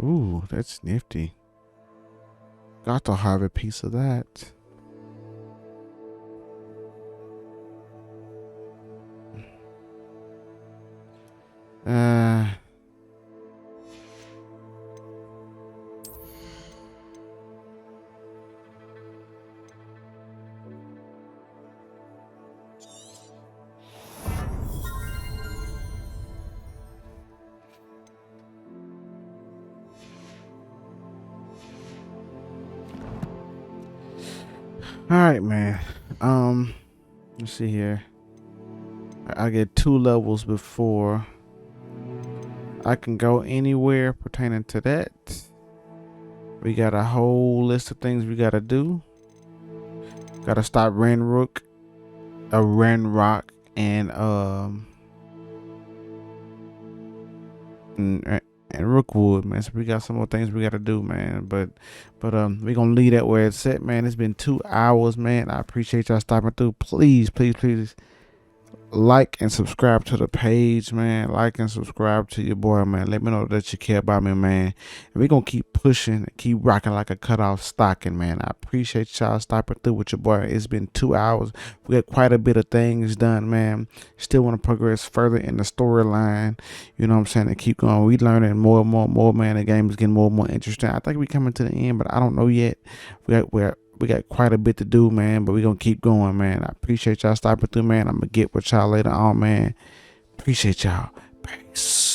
Ooh, that's nifty. Got to have a piece of that. All right, man. Let's see here. I get 2 levels before I can go anywhere pertaining to that. We got a whole list of things we gotta do. Gotta stop Ranrok, and Rookwood, man. So we got some more things we gotta do, man. But we gonna leave that where it's at, man. It's been 2 hours, man. I appreciate y'all stopping through. Please like and subscribe to the page, man. Like and subscribe to your boy, man. Let me know that you care about me, man. And we gonna keep pushing and keep rocking like a cutoff stocking, man. I appreciate y'all stopping through with your boy. It's been 2 hours. We got quite a bit of things done, man. Still want to progress further in the storyline. You know what I'm saying? And keep going. We learning more and more, man. The game is getting more and more interesting. I think we coming to the end, but I don't know yet. We got quite a bit to do, man, but we gonna keep going, man. I appreciate y'all stopping through, man. I'm gonna get with y'all later on, man. Appreciate y'all. Peace.